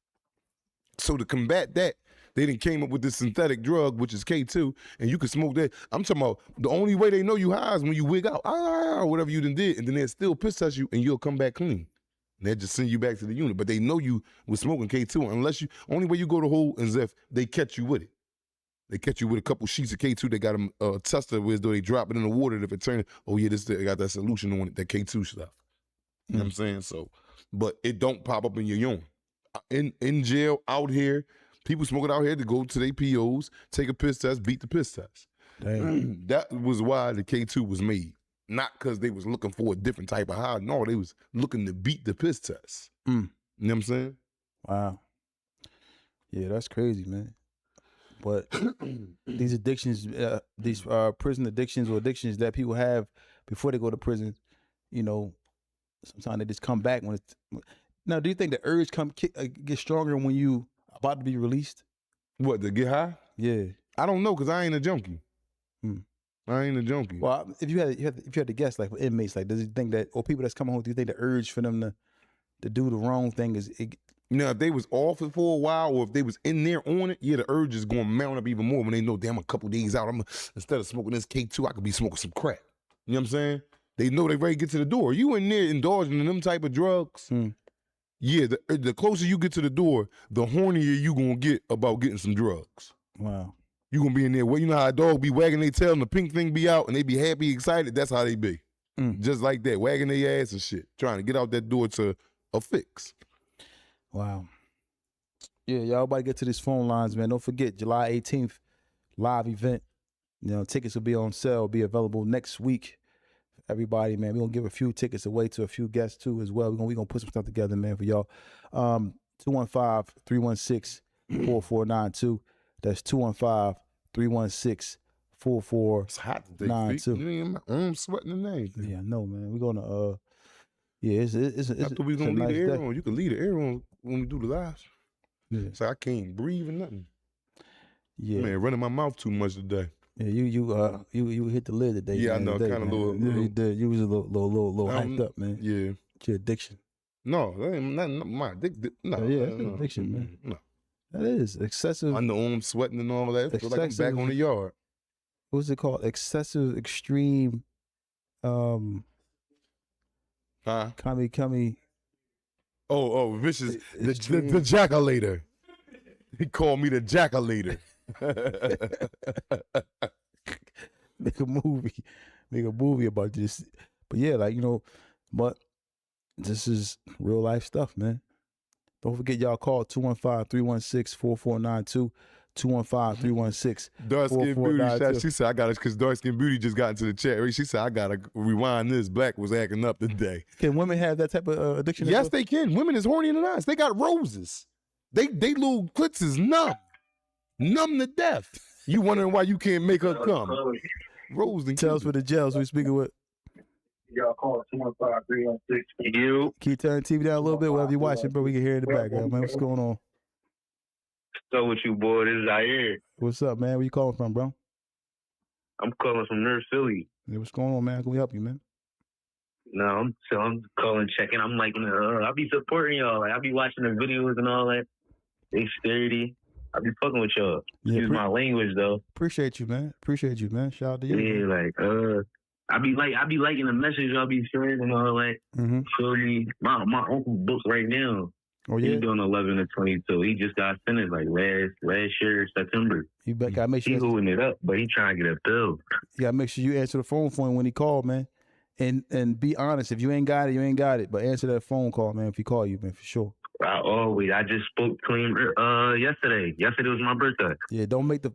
So to combat that, they done came up with this synthetic drug, which is K2, and you can smoke that. I'm talking about the only way they know you high is when you wig out, whatever you done did, and then they'll still piss test you, and you'll come back clean. And they'll just send you back to the unit. But they know you was smoking K2, unless only way you go to hole is if they catch you with it. They catch you with a couple sheets of K2. They got them tester where though they drop it in the water. If it turns, they got that solution on it, that K2 stuff. You know what I'm saying? So, but it don't pop up in your urine. In jail, out here, people smoking out here to go to their POs, take a piss test, beat the piss test. damn. That was why the K2 was made. Not because they was looking for a different type of high. No, they was looking to beat the piss test. You know what I'm saying? Wow. Yeah, that's crazy, man. But these addictions, these prison addictions or addictions that people have before they go to prison, you know, sometimes they just come back when Now, do you think the urge get stronger when you about to be released? What, to get high? Yeah. I don't know, because I ain't a junkie. Hmm. I ain't a junkie. Well, if you had to guess, like for inmates, like does you think that, or people that's coming home, do you think the urge for them to do the wrong thing is it? Now, if they was off it for a while, or if they was in there on it, yeah, the urge is going to mount up even more when they know, damn, a couple days out, instead of smoking this K2, I could be smoking some crack. You know what I'm saying? They know they ready to get to the door. You in there indulging in them type of drugs, yeah, the closer you get to the door, the hornier you going to get about getting some drugs. Wow. You going to be in there, well, you know how a dog be wagging their tail and the pink thing be out and they be happy, excited? That's how they be. Just like that, wagging their ass and shit, trying to get out that door to a fix. Wow. Yeah, y'all about to get to these phone lines, man. Don't forget, July 18th, live event. You know, tickets will be on sale, be available next week. Everybody, man, we're going to give a few tickets away to a few guests, too, as well. We're going to put some stuff together, man, for y'all. 215-316-4492. That's 215-316-4492. It's hot today. My arm sweating the name. Yeah, I know, man. We're going to, yeah, it's I thought we was going to leave nice the air day. on. You can leave the air on when we do the lives. Yeah. So I can't breathe or nothing. Yeah. Man, running my mouth too much today. Yeah, you hit the lid today. Yeah, man, I know, today, kind of man. little. You did. You was a little hyped up, man. Yeah. It's your addiction. No, that ain't not my addiction. No, Yeah, it's no, an addiction, man. No. That is excessive. Underarm sweating and all that. Feel like I'm back on the yard. What's it called? Excessive, extreme. Huh? Kami. Oh, vicious. The Extreme. jackalator. He called me the jackalator. Make a movie about this. But yeah, like, you know, but this is real life stuff, man. Don't forget, y'all call 215-316-4492. 215-316. Dark Skin Beauty, she said, I got it, because Dark Skin Beauty just got into the chat. Right? She said, I got to rewind this. Black was acting up today. Can women have that type of addiction? Yes, they can. Women is hornier than us. They got roses. They little clits is numb. Numb to death. You wondering why you can't make her come. Rose and Tell us with the gels we speaking with. Y'all call 215-316. You. Can you turn the TV down a little bit? Whatever you're watching, bro, we can hear in the background, man. What's going on? So with you, boy, this is Zaire. What's up, man? Where you calling from, bro? I'm calling from North Philly. Yeah, what's going on, man? How can we help you, man? No, I'm calling, checking. I'm like, I be supporting y'all. Like, I be watching the videos and all that. They sturdy. I be fucking with y'all. Yeah, Use my language though. Appreciate you, man. Shout out to you. Yeah, man. like I be liking the message y'all be sharing and all that. Mm-hmm. Feel me? My uncle booked right now. Oh yeah. He's doing 11 to 22. He just got sentenced like last year, September. You gotta make He sure holding it up, but he trying to get a bill. you gotta make sure you answer the phone for him when he called, man. And be honest. If you ain't got it, you ain't got it. But answer that phone call, man. If he call you, man, for sure. I just spoke to him yesterday. Yesterday was my birthday. Yeah, don't make stuff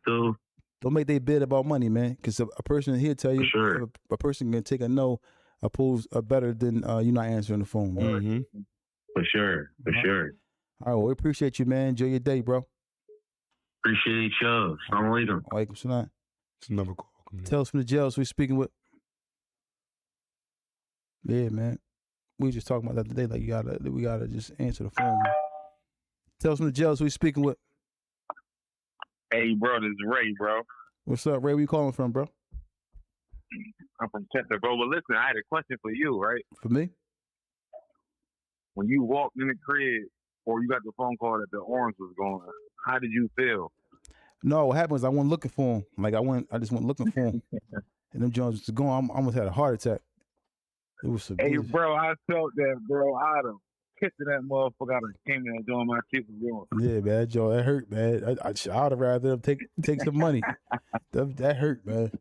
too. Don't make they bid about money, man. Because a person here tell you, sure. if a person can take a no, opposed better than you not answering the phone, man. Mm-hmm. For sure. All right, well, we appreciate you, man. Enjoy your day, bro. Appreciate y'all. Assalamu alaikum. Alaikum salam. It's another call. Tell us from the jails we speaking with. Yeah, man. We were just talking about that today. Like we gotta just answer the phone, man. Tell us from the jails we speaking with. Hey, bro, this is Ray, bro. What's up, Ray? Where you calling from, bro? I'm from Chester, bro. But listen, I had a question for you, right? For me? When you walked in the crib or you got the phone call that the orange was going, how did you feel? No, what happened was I went looking for him. Like I just went looking for him. And them Jones was going. I almost had a heart attack. It was some. Hey, bro, I felt that, bro. I'd have kissed that motherfucker. I'd have came in and doing my shit was going. Yeah, man, Joe, that hurt, man. I'd have rather them take some money. that hurt, man.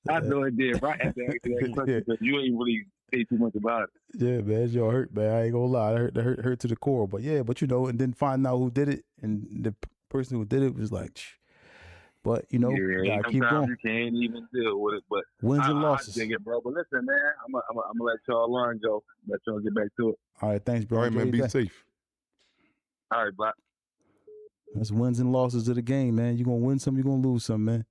I know it did, right? After that question, because you ain't really say too much about it. Yeah, man, Joe hurt, man. I ain't gonna lie, that hurt to the core. But yeah, but and then find out who did it, and the person who did it was like, shh. But you gotta keep going. You can't even deal with it, but wins and losses. I dig it, bro. But listen, man, I'm gonna let y'all learn, Joe. Let y'all get back to it. All right, thanks, bro. All right, man, be safe. All right, Black. That's wins and losses of the game, man. You're gonna win some, you're gonna lose some, man.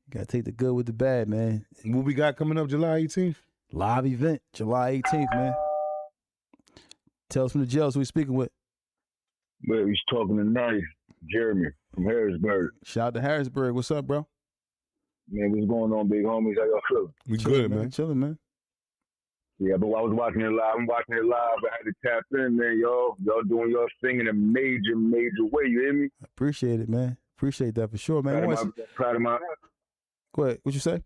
You gotta take the good with the bad, man. What we got coming up July 18th? Live event, July 18th, man. Tell us from the jails who we speaking with. But he's talking tonight. Jeremy from Harrisburg. Shout out to Harrisburg. What's up, bro? Man, what's going on, big homies? How y'all feeling? We good, man. Chilling, man. Yeah, but I was watching it live. I'm watching it live. I had to tap in, man, y'all. Y'all doing your thing in a major, major way. You hear me? Appreciate it, man. Appreciate that for sure, man. Proud of my. Go ahead. What you say?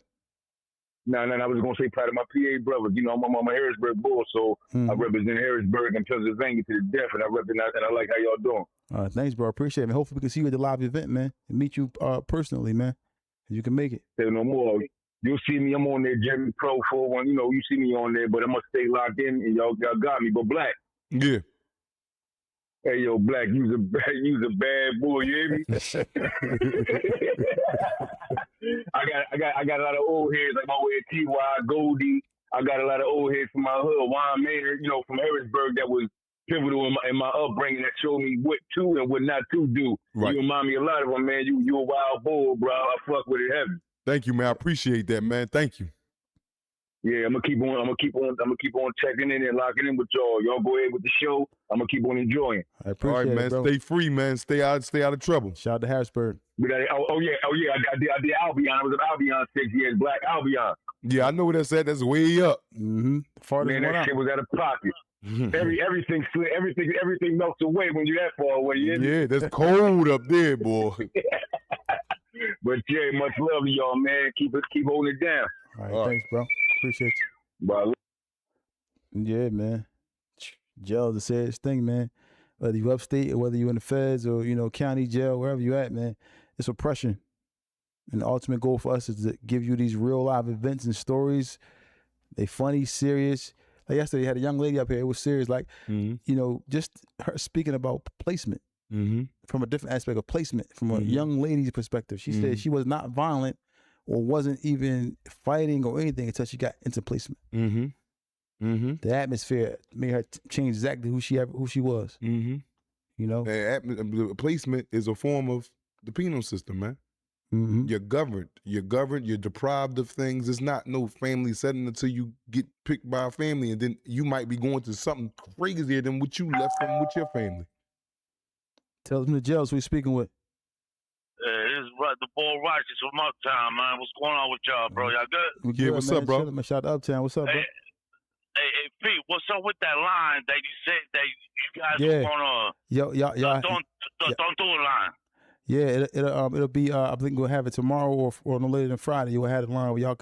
No, I was gonna say proud of my PA brothers. You know, I'm a Harrisburg bull, so I represent Harrisburg and Pennsylvania to the death, and I recognize and I like how y'all doing. Thanks, bro. Appreciate it, man. Hopefully we can see you at the live event, man, and meet you personally, man. You can make it. Say no more. You'll see me. I'm on there, Jeremy Pro 41. You know, you see me on there, but I'm gonna stay locked in, and y'all got me. But Black. Yeah. Hey, yo, Black, you's a bad boy. You hear me? I got a lot of old heads like my way T.Y. Goldie. I got a lot of old heads from my hood, Juan Maynard, you know, from Harrisburg that was pivotal in my upbringing that showed me what to and what not to do. Right. You remind me a lot of them, man. You a wild bull, bro. I fuck with it heavy. Thank you, man. I appreciate that, man. Thank you. Yeah, I'm gonna keep on checking in and locking in with y'all. Y'all go ahead with the show. I'm gonna keep on enjoying. I appreciate All right, man. it, bro. Stay free, man. Stay out of trouble. Shout out to Harrisburg. But I did Albion. I was at Albion 6 years. Black Albion. Yeah, I know where that's at. That's way up. Mm-hmm. Man, that shit was out of pocket. Everything melts away when you're that far away. Yeah, that's cold up there, boy. But yeah, much love to y'all, man. Keep holding it down. All right, thanks, bro. Appreciate you. Bye. Yeah, man. Jail is a serious thing, man. Whether you upstate or whether you in the feds or, you know, county jail, wherever you at, man, it's oppression. And the ultimate goal for us is to give you these real live events and stories. They funny, serious. Like yesterday, had a young lady up here. It was serious. Like, you know, just her speaking about placement from a different aspect of placement, from a young lady's perspective. She said she was not violent or wasn't even fighting or anything until she got into placement. The atmosphere made her change exactly who she was. You know, Placement is a form of the penal system, man. You're governed. You're deprived of things. It's not no family setting until you get picked by a family, and then you might be going to something crazier than what you left from with your family. Tell them the jails we speaking with. This is the boy Rogers from Uptown, man. What's going on with y'all, bro? Y'all good? Yeah, what's man. up, bro? Chilling, shout out to Uptown. What's up, bro? Hey, Pete, what's up with that line that you said that you guys were gonna don't do a line? Yeah, it'll be. I think we'll have it tomorrow or no later than Friday. You'll have a line where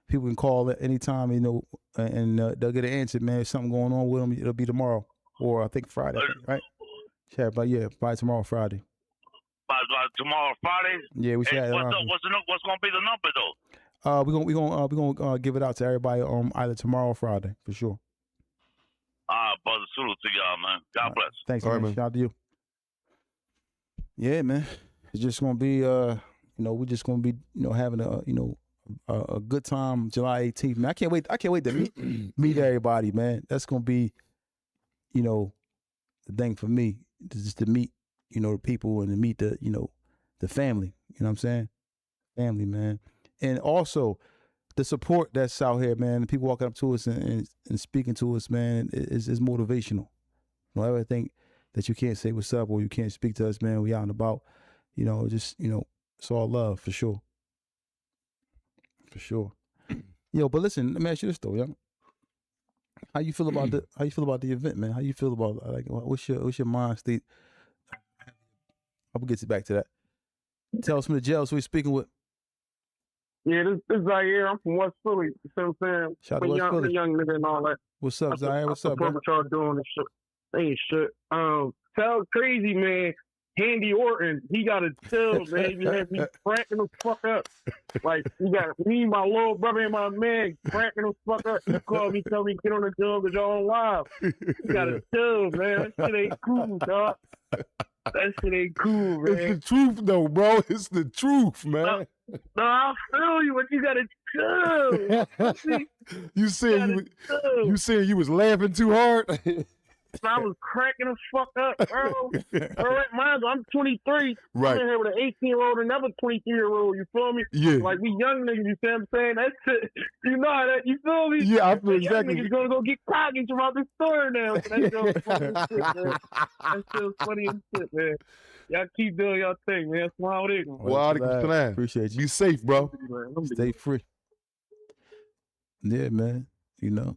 people can call at any time, you know, and they'll get an answer, man. If something going on with them, it'll be tomorrow or I think Friday, right? Yeah, by tomorrow, Friday. By tomorrow, Friday. Yeah, we should. Hey, what's gonna be the number though? We're gonna give it out to everybody either tomorrow or Friday for sure. Brother, salute to y'all, man. God bless. Thanks, All man. right, man. Shout out to you. Yeah, man. It's just gonna be you know, we're just gonna be, you know, having a good time July 18th. Man, I can't wait to meet everybody, man. That's gonna be, you know, the thing for me, just to meet, you know, the people and to meet the, you know, the family. You know what I'm saying? Family, man. And also the support that's out here, man. The people walking up to us and speaking to us, man, is motivational. You know, everything that you can't say what's up or you can't speak to us, man, we out and about, you know, just, you know, it's all love for sure. For sure. Yo, but listen, let me ask you this though, young. How you feel about the event, man? How you feel about, like, what's your mind state? I'll get back to that. Tell us from the jail, so we're speaking with. Yeah, this Zaire. I'm from West Philly. You see what I'm saying? Shout out to West Philly. Young nigga and all that. What's up, Zaire? What's up, bro? What y'all doing and shit? Ain't shit. Tell Crazy Man, Handy Orton, he got to chill, man. You had me cracking the fuck up. Like, you got me, my little brother, and my man cracking the fuck up. He called me, tell me get on the job because y'all on live. You got to chill, man. That shit ain't cool, dog. That shit ain't cool, man. It's the truth, though, bro. It's the truth, man. No, I feel you, but you gotta chill. You saying you was laughing too hard? I was cracking the fuck up, bro. All right, mind you, I'm 23. Right. I'm in here with an 18-year-old, another 23-year-old. You feel me? Yeah. Like we young niggas. You see what I'm saying? That's it. You know how that. You feel me? Yeah, I feel exactly. exactly. Young niggas gonna go get cocky throughout the store now. So that's just funny as shit, man. That's still funny as shit, man. Y'all keep doing y'all thing, man. Smile it. Well, appreciate you. Be safe, bro. Stay free. Yeah, man. You know.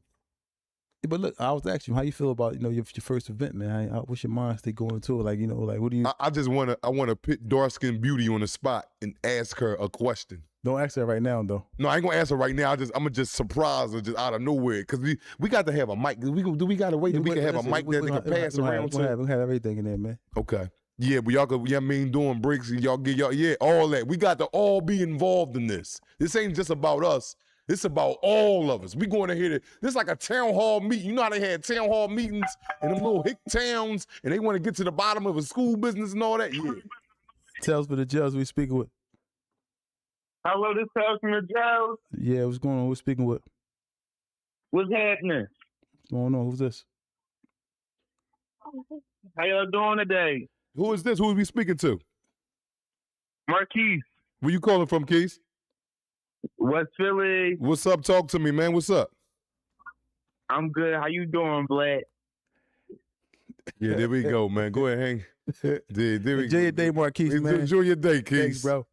But look, I was asking you, how you feel about your first event, man? What's your mind state going into it? Like, like what do you? I just wanna put dark skinned beauty on the spot and ask her a question. Don't ask her right now, though. No, I ain't gonna ask her right now. I'm gonna just surprise her just out of nowhere because we got to have a mic. We gotta wait till we can have a mic that they can pass around to. We have everything in there, man. Okay. Yeah, but y'all could, doing breaks and y'all get all that. We got to all be involved in this. This ain't just about us. It's about all of us. We going to hear it. This is like a town hall meeting. You know how they had town hall meetings in them little hick towns and they want to get to the bottom of a school business and all that? Yeah. Tales for the Jails we speaking with. Hello, this Tales from the Jails. Yeah, what's going on? We're speaking with. What's happening? What's going on? Who's this? How y'all doing today? Who is this? Who are we speaking to? Marquise. Where you calling from, Keith? West Philly. What's up? Talk to me, man. What's up? I'm good. How you doing, Vlad? Yeah, there we go, man. Go ahead, hang. There we Enjoy your day, Marquise, man. Enjoy your day, Keith. Thanks, bro.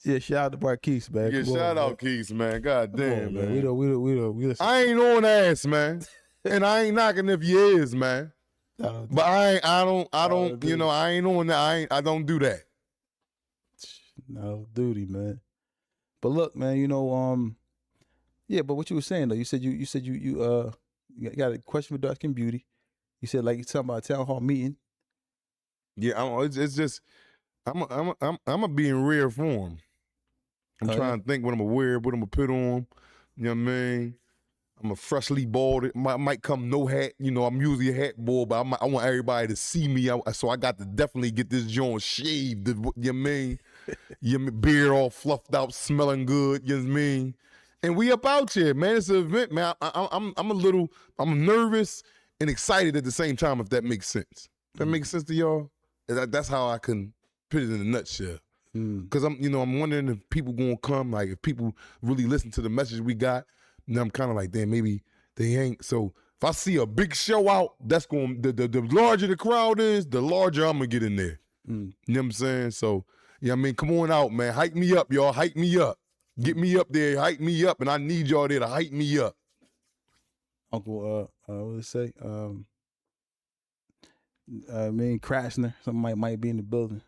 Yeah, shout out to Marquise, man. Yeah, shout out, Keith, man. God damn, man. We don't. I ain't on ass, man. And I ain't knocking if you is, man. But I don't, I ain't on that. I don't do that. No duty, man. But look, man, yeah, but what you were saying though, you said you got a question for dark skin beauty. You said like you talking about a town hall meeting. Yeah, it's just I'm a be in rare form. I'm trying to think what I'm gonna wear, what I'm gonna put on. You know what I mean? I'm a freshly bald. Might come no hat. I'm usually a hat boy, but I want everybody to see me. So I got to definitely get this joint shaved. You know what I mean? Your beard all fluffed out, smelling good. You know what I mean? And we up out here, man. It's an event, man. I'm nervous and excited at the same time, if that makes sense. That makes sense to y'all? That's how I can put it in a nutshell. Because I'm wondering if people gonna come, like if people really listen to the message we got. And I'm kind of like, damn, maybe they ain't. So if I see a big show out, that's going the larger the crowd is, the larger I'm gonna get in there. You know what I'm saying? So yeah, I mean, come on out, man. Hype me up, y'all. Hype me up. Get me up there. Hype me up, and I need y'all there to hype me up. Uncle, what did it say? Krasner, somebody might be in the building.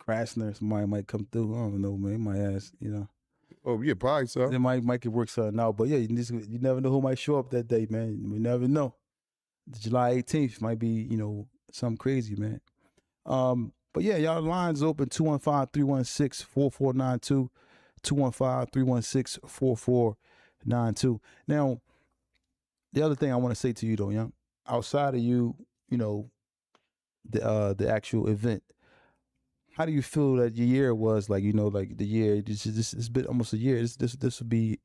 Krasner, somebody might come through. I don't know, man. My ass, Oh yeah, probably so. They might could work something out, but yeah, you never know who might show up that day, man. We never know. July 18th might be, something crazy, man. But yeah, y'all lines open 215-316-4492, 215-316-4492. Now, the other thing I want to say to you though, young, outside of you, the actual event. How do you feel that your year was like? Like the year. It's been almost a year. This would be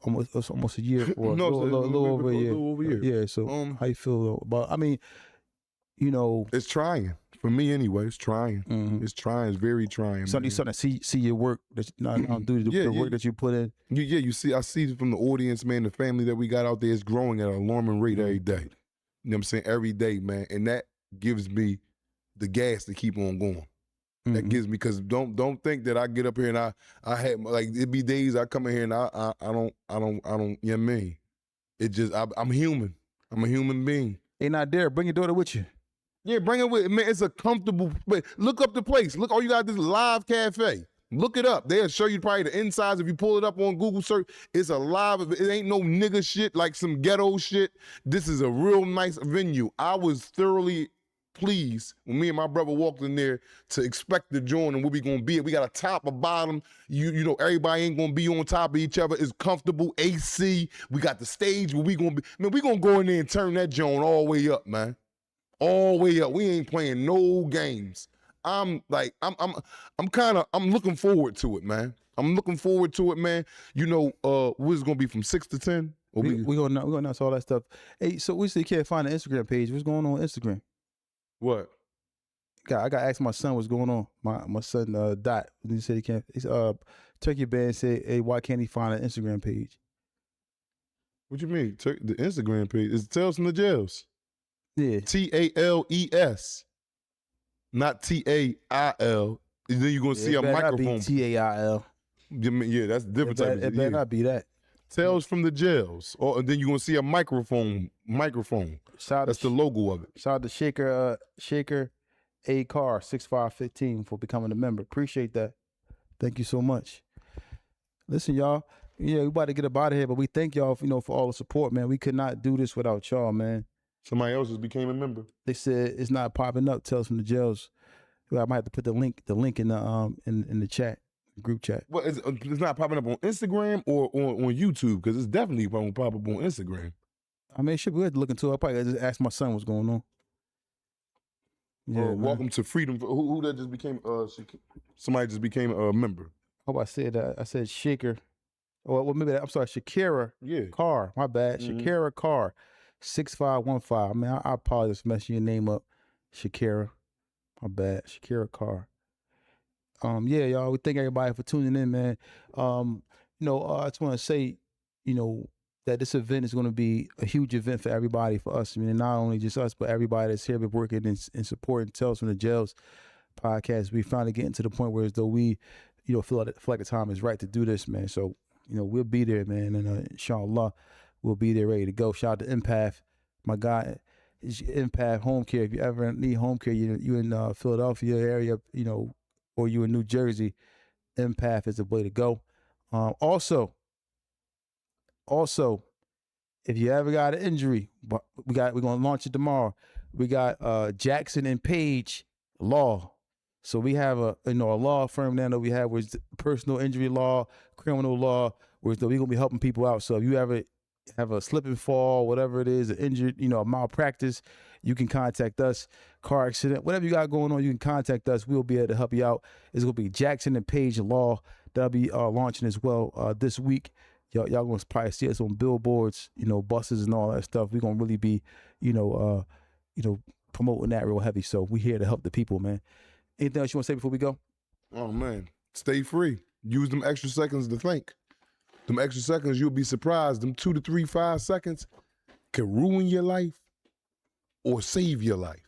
almost a year for a little over a year. Yeah. So how you feel about? I mean, it's trying for me anyway. It's trying. Mm-hmm. It's trying. It's very trying. Something to see your work. That the work that you put in. Yeah. I see from the audience, man. The family that we got out there is growing at an alarming rate every day. You know what I'm saying? Every day, man, and that gives me the gas to keep on going. That gives me, because don't think that I get up here and I had, like, it be days I come in here and I don't, you know what I mean? It just, I'm human. I'm a human being. Ain't not there. Bring your daughter with you. Yeah, bring it with, man. It's a comfortable, but look up the place. Look, all you got is Live Cafe. Look it up. They'll show you probably the insides. If you pull it up on Google search, it's a live, it ain't no nigga shit like some ghetto shit. This is a real nice venue. I was thoroughly pleased when me and my brother walked in there to expect the joint and what we gonna be. We got a top, a bottom. You know, everybody ain't gonna be on top of each other. It's comfortable, AC. We got the stage where we gonna be. Man, we gonna go in there and turn that joint all the way up, man. All the way up. We ain't playing no games. I'm looking forward to it, man. I'm looking forward to it, man. What is it gonna be from 6 to 10? We gonna announce all that stuff. Hey, so we say you can't find the Instagram page. What's going on Instagram? What? I got to ask my son what's going on. My son Dot. He said he can't. Turkey Band said, "Hey, why can't he find an Instagram page?" What you mean? The Instagram page is Tales from the Jails. Yeah. TALES, not TAIL. And then you're gonna see a microphone. TAIL. Yeah, that's different type of. It better not be that. Tales from the Jails, and then you're gonna see a microphone. That's the logo of it. Shout out to Shaker A Car 6515 for becoming a member. Appreciate that. Thank you so much. Listen, y'all. Yeah, we about to get up out of here, but we thank y'all, for all the support, man. We could not do this without y'all, man. Somebody else just became a member. They said it's not popping up. Tales from the Jails. I might have to put the link in the chat, group chat. Well, it's not popping up on Instagram or on YouTube, because it's definitely going to pop up on Instagram. I mean, it should be good to look into it. I probably just ask my son what's going on. Yeah, welcome to Freedom. Who that just became? Somebody just became a member. Hope I said that. I said Shaker. Well, maybe I'm sorry, Shakira. Yeah. Carr. My bad. Shakira Carr, 6515. Man, I apologize for messing your name up, Shakira. My bad, Shakira Carr. Yeah, y'all. We thank everybody for tuning in, man. I just want to say, that this event is going to be a huge event for everybody, for us. I mean, not only just us, but everybody that's here, but working and supporting Tales from the Jails podcast. We finally getting to the point where as though we, feel like the time is right to do this, man. So, we'll be there, man. And inshallah, we'll be there ready to go. Shout out to Empath, my guy. Empath Home Care. If you ever need home care, you in Philadelphia area, or you in New Jersey, Empath is the way to go. Also, if you ever got an injury, we're gonna launch it tomorrow. We got Jackson and Page Law. So we have a law firm now that we have with personal injury law, criminal law, where we're gonna be helping people out. So if you ever have a slip and fall, whatever it is, an injured, a malpractice, you can contact us. Car accident, whatever you got going on, you can contact us. We'll be able to help you out. It's gonna be Jackson and Page Law. That'll be launching as well this week. Y'all gonna probably see us on billboards, buses and all that stuff. We're gonna really be, promoting that real heavy. So we here to help the people, man. Anything else you want to say before we go? Oh man, stay free. Use them extra seconds to think. Them extra seconds, you'll be surprised. Them 2 to 3, 5 seconds can ruin your life or save your life.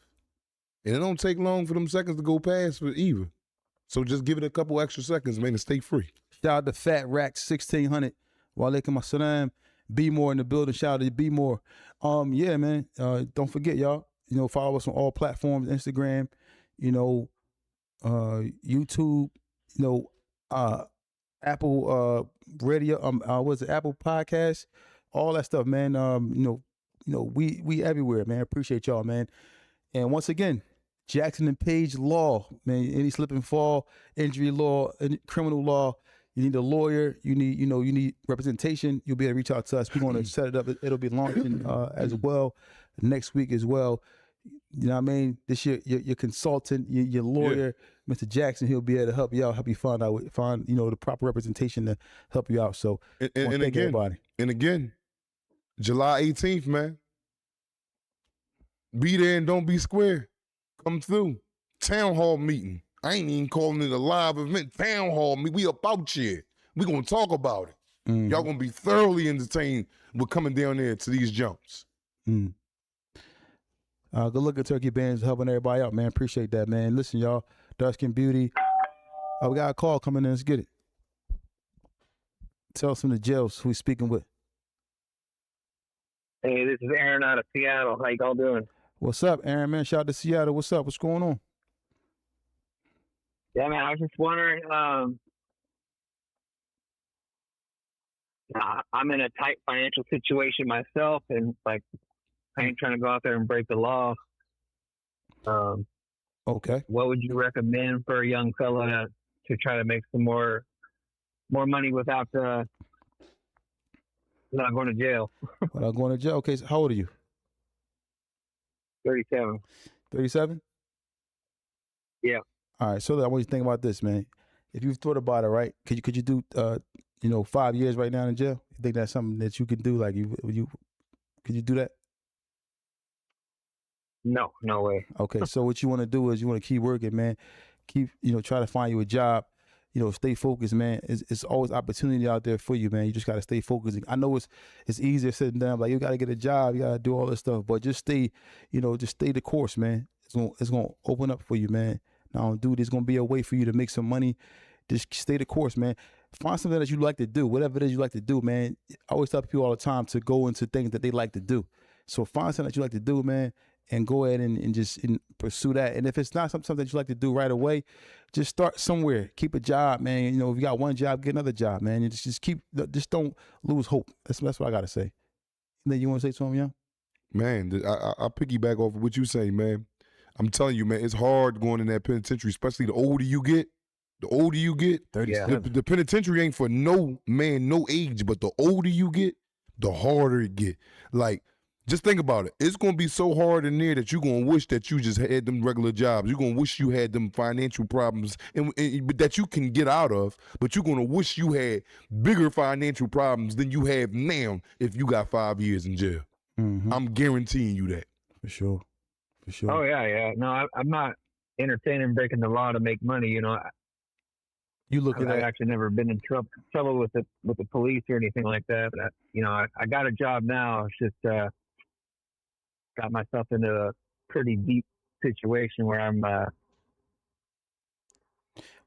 And it don't take long for them seconds to go past for either. So just give it a couple extra seconds, man, and stay free. Shout out to Fat Rack 1600. Walaikum assalam. Be More in the building. Shout out to Be More. Yeah, man. Don't forget, y'all. Follow us on all platforms: Instagram, YouTube, Apple radio. What's it? Apple Podcast. All that stuff, man. We everywhere, man. Appreciate y'all, man. And once again, Jackson and Page Law, man. Any slip and fall, injury law, criminal law. You need a lawyer. You need representation. You'll be able to reach out to us. We're going to set it up. It'll be launching as well next week as well. You know what I mean? This year, your consultant, your lawyer, Mr. Jackson, he'll be able to help you out, help you find the proper representation to help you out. So, and again, July 18th, man. Be there and don't be square. Come through. Town hall meeting. I ain't even calling it a live event. Town hall meeting. We about here. We gonna talk about it. Mm-hmm. Y'all gonna be thoroughly entertained with coming down there to these jumps. Mm. Good look at Turkey Bands helping everybody out, man. Appreciate that, man. Listen, y'all. Dark Skin Beauty. We got a call coming in. Let's get it. Tell us from the jails who we speaking with. Hey, this is Aaron out of Seattle. How y'all doing? What's up, Aaron, man? Shout out to Seattle. What's up? What's going on? Yeah, man, I was just wondering, I'm in a tight financial situation myself, and I ain't trying to go out there and break the law. Okay. What would you recommend for a young fella to try to make some more money without not going to jail? Without going to jail. Okay, so how old are you? 37. 37? Yeah. All right, so I want you to think about this, man. If you've thought about it, right? Could you do 5 years right now in jail? You think that's something that you can do? Like could you do that? No way. Okay, so what you want to do is you want to keep working, man. Keep, try to find you a job. Stay focused, man. It's always opportunity out there for you, man. You just got to stay focused. I know it's easier sitting down, like you got to get a job, you got to do all this stuff, but just stay, just stay the course, man. It's gonna open up for you, man. Now, dude, there's gonna be a way for you to make some money. Just stay the course, man. Find something that you like to do, whatever it is you like to do, man. I always tell people all the time to go into things that they like to do. So find something that you like to do, man, and go ahead and just pursue that. And if it's not something that you like to do right away, just start somewhere. Keep a job, man. If you got one job, get another job, man. And just don't lose hope. That's what I gotta say. Then you want to say something, Young? Man, I piggyback off of what you say, man. I'm telling you, man, it's hard going in that penitentiary, especially the older you get. The older you get, the penitentiary ain't for no man, no age, but the older you get, the harder it get. Like, just think about it. It's going to be so hard in there that you're going to wish that you just had them regular jobs. You're going to wish you had them financial problems and that you can get out of, but you're going to wish you had bigger financial problems than you have now if you got 5 years in jail. Mm-hmm. I'm guaranteeing you that. For sure. Oh, yeah. No, I'm not entertaining breaking the law to make money, I've actually never been in trouble with the police or anything like that. But I got a job now. It's just got myself into a pretty deep situation where I'm.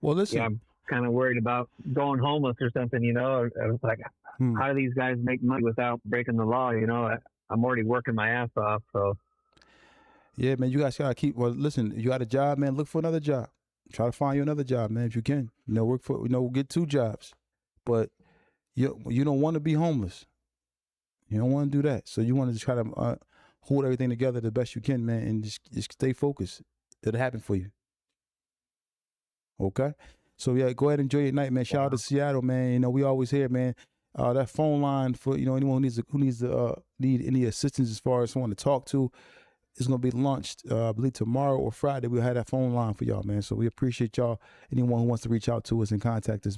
Well, listen. Yeah, I'm kind of worried about going homeless or something. I was like, how do these guys make money without breaking the law? I'm already working my ass off. So. Yeah, man, you guys gotta keep. Well, listen. You got a job, man. Look for another job. Try to find you another job, man, if you can. Work for, get 2 jobs. But you don't want to be homeless. You don't want to do that. So you want to just try to hold everything together the best you can, man, and just stay focused. It'll happen for you. Okay? So, yeah, go ahead and enjoy your night, man. Shout out to Seattle, man. We always hear, man, that phone line for, anyone who need any assistance as far as someone to talk to. It's going to be launched, I believe, tomorrow or Friday. We'll have that phone line for y'all, man. So we appreciate y'all. Anyone who wants to reach out to us and contact us.